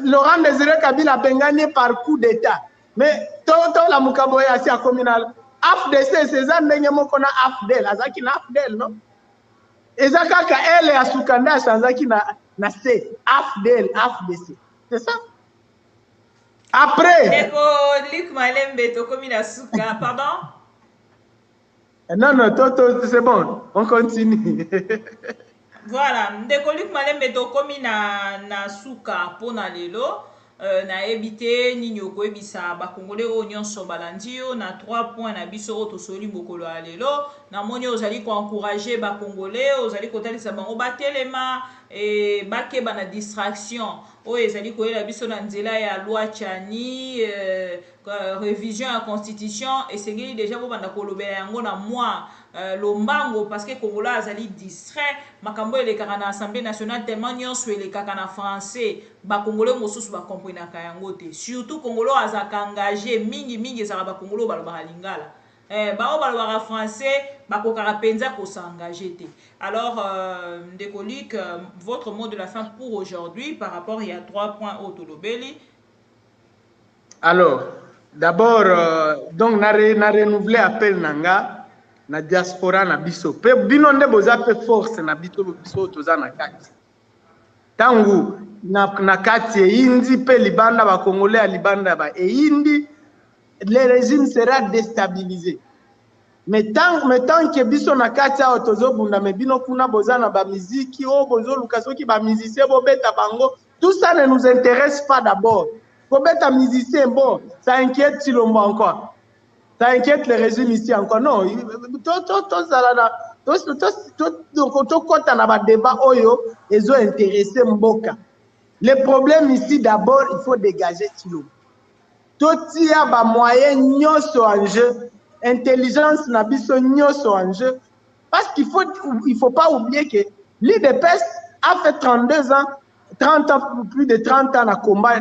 Laurent Désiré Kabila a gagné par coup d'État. Mais Toto la Mukaboya assis à communal. AFDC, César Nenyamo qu'on a AFDEL, Azakina AFDEL, non? eza kaka elle ya sukanda asanzaki na C, AFDL, AFDC. C'est ça. Après. Ndeko Luc Malembe tokomi na suka, pardon? Non, c'est bon, on continue. Voilà, ndeko Luc Malembe tokomi na suka pona lelo. Na ebité nini okoyebisa bakongolais oyo nyonso balandi yo na 3 points na biso oyo tosoli mokolo ya lelo namoni ozali koencourager bakongolais ozali kotalisa bango batelema bakeba na distraction oyo ezali koyela biso na nzela ya loi Tchani révision ya constitution esengeli déjà bobanda kolobela yango na moi lombango parce que Congolais azali distrait makambo elekaka na Assemblée nationale tellement nyonso elekaka na français ba Congolais mosusu ba comprenaka yango te surtout Congolais azaka engagé mingi ezaka ba Congolais balobaka lingala bao balobaka français bakokaka penza ko s'engager te. Alors ndeko Luc, votre mot de la fin pour aujourd'hui par rapport il y a 3 points au Tolobeli. Alors d'abord donc na renouveler appel nanga na diaspora na biso pe bino nde boza pe force na biso toza na kati tangu na kati eindi pe libanda ba congolais ya libanda ba eindi le régime sera déstabilisé mais tant que biso na kati a tozobunda me bino kuna boza na ba muziki o bozo luka soki ba musicien bobeta bango tout ça ne nous intéresse pas d'abord bobeta musicien bon ça inquiète Tshilombo encore. Ça inquiète le régime ici encore. Non, le problème ici, d'abord, il faut dégager Tshilombo. Tout y a des moyens en jeu, intelligence en jeu. Parce qu'il faut pas oublier que l'IDPS a fait 32 ans, 30 ans, plus de 30 ans à combat.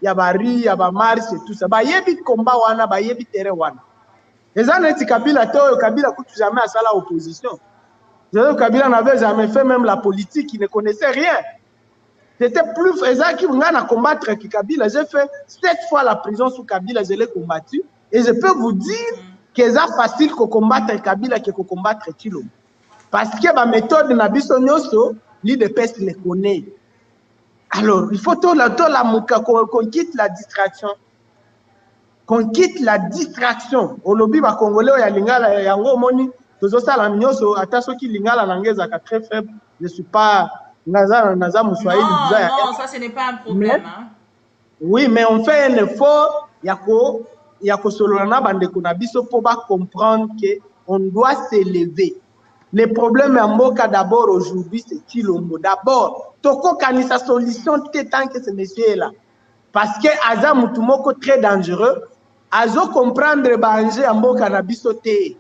Il y a Bari, il y a Mars et tout ça. Il y a des combats, il y a des terrains. Les gens qui Kabila, Kabila coûte jamais à ça l'opposition. Kabila n'avait jamais fait même la politique, il ne connaissait rien. C'était plus faisant qu'il y a combattre que Kabila. J'ai fait 7 fois la prison sous Kabila, je l'ai combattu. Et je peux vous dire que c'est facile de combattre Kabila que de combattre Tshilombo. Parce que la méthode de Nabiso Nyoso, l'IDPS les connaît. Alors, il faut qu'on quitte la distraction. Qu'on quitte la distraction. Au lobby, les Congolais, il y a lingala, yango moni, tozo sala nyoso, attention qui lingala langeza ka très faible. Je suis pas naza muswahili. Non, ça ce n'est pas un problème. Hein. Oui, mais on fait un effort, yako solona bandeko na biso pour comprendre que on doit s'élever. Le problème à Mboka d'abord aujourd'hui, c'est Tshilombo. D'abord, toko kanisa solution tant que ce monsieur est là. Parce que Aza Mutumoko très dangereux. Azo comprendre banje à Mboka na bisote.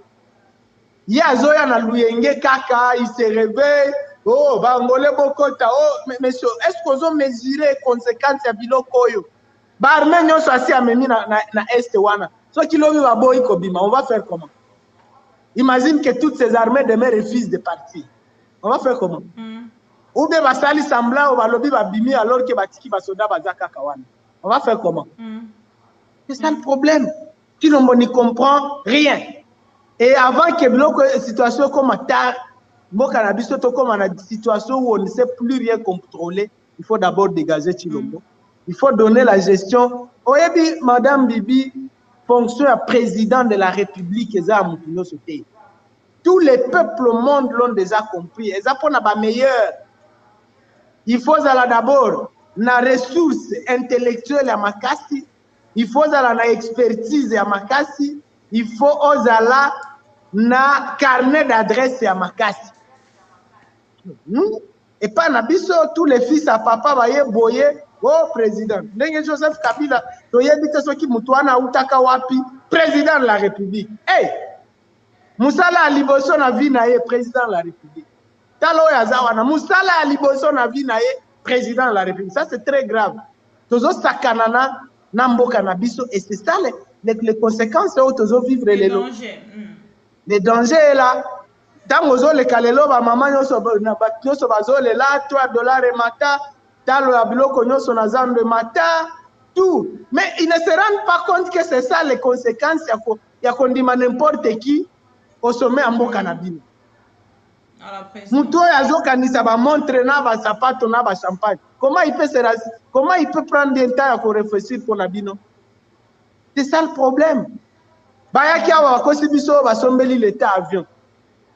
Ya Azo ya na luyenge kaka, il se réveille. Oh, bangole bokota. Oh, monsieur, est-ce qu'on a mesuré les conséquences à biloko yo? Barmen yo sasi amemi na este wana. So kilomi waboy kobima, on va faire comment? Imagine que toutes ces armées demain refusent de partir. On va faire comment? Ou bien basali semblant au balobi babimi alors que batiki basoda bazaka kawana. On va faire comment? C'est ça le problème. Tshilombo n'y comprend rien. Et avant que la situation comme tard, Mboka na biso to comme une situation où on ne sait plus rien contrôler, il faut d'abord dégager Tshilombo. Il faut donner la gestion. Oyebi Madame Bibi fonction à président de la République, tous les peuples au monde l'ont déjà compris. Ils apprennent à meilleur. Il faut d'abord na ressources intellectuelles à Makassi. Il faut na expertise à Makassi. Il faut na carnet d'adresse à Makassi. Et pas na biso tous les fils à papa baye boye. Oh, président. Ndenge Joseph Kabila, toyebite soki mutuana utaka wapi, président de la République. Hey! Musala aliboso na vie na ye, président de la République. Talo ya zawana, Musala aliboso na vie na ye, président de la République. Ça, c'est très grave. Tozo sakanana, namboka na biso, et c'est ça les conséquences où tozo vivre les dangers. Les dangers là. Tamozo le kalelo ba maman nyoso bazo le la $3 et mata. Tout. Mais ils ne se rendent pas compte que c'est ça les conséquences. Il y a qu'on dit n'importe qui au sommet en Mboka na bino. Muto azokanisa ba montre na ba sapato na ba champagne. Comment il peut prendre du temps pour réfléchir pour la bino? C'est ça le problème. Bayaki awa kosi biso ba sombeli l'état avion.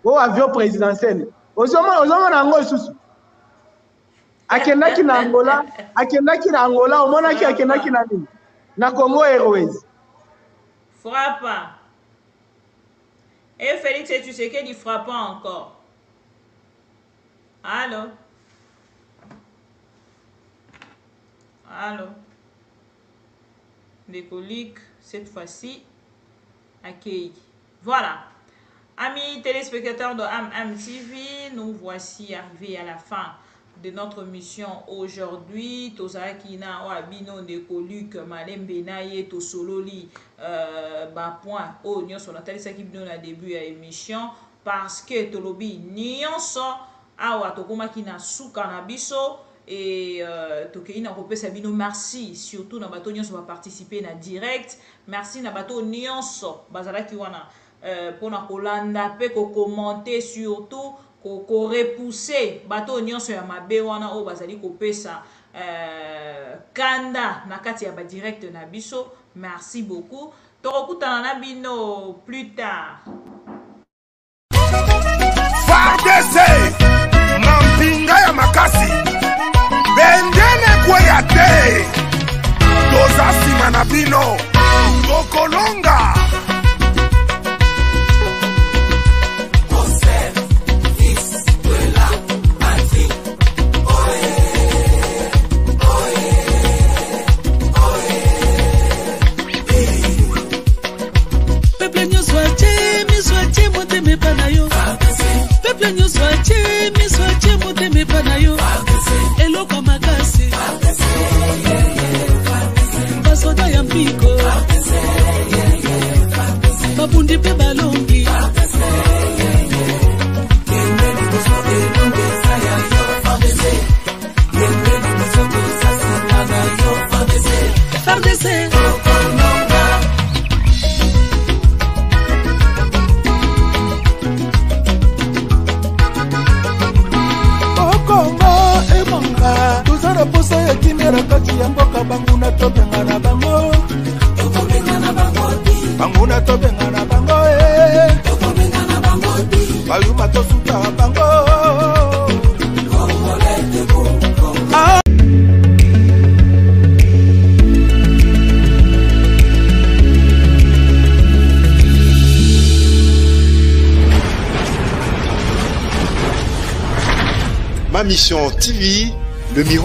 O avion présidentiel. Ozoma na ngo susu. Akendaki na Angola, omonaki akendaki na nini? Na Congo Airways. Frappa. Et Félix, tu sais qu'il ne frappe pas encore. Allô? Allô? Des coliques, cette fois-ci, accueilli. Voilà. Amis téléspectateurs de AmTV, nous voici arrivés à la fin de notre mission aujourd'hui. Tozaki na wabino de colique malembe na ye to sololi ba point o nyonso na talisa ki bino na début ya émission parce que tolobi nyonso awa tokomaki na suka na biso et tokei na kopesa bino merci surtout na bato nyonso ba participer na direct. Merci na bato nyonso bazalaki wana pona kolanda pe ko commenter surtout ko repousser bato nyonso ya mabe wana o bazali kopesa kanda na kati ya ba direct na biso. Merci beaucoup. Tokutana na bino plus tard. Fardese mampinga ya makasi bendele kweya te toza sima na bino tokolonga. Peuple nous soitier, mi soitier, monte me panayo. Elo kwa makasi. Basoda ya mpiko. Babundi pe balongi. Fardese. Posa ya kimera kati ya mboka banguna tobenga na bango banguna tobenga na bango bayuma tosuta bango Ma mission TV, le miroir.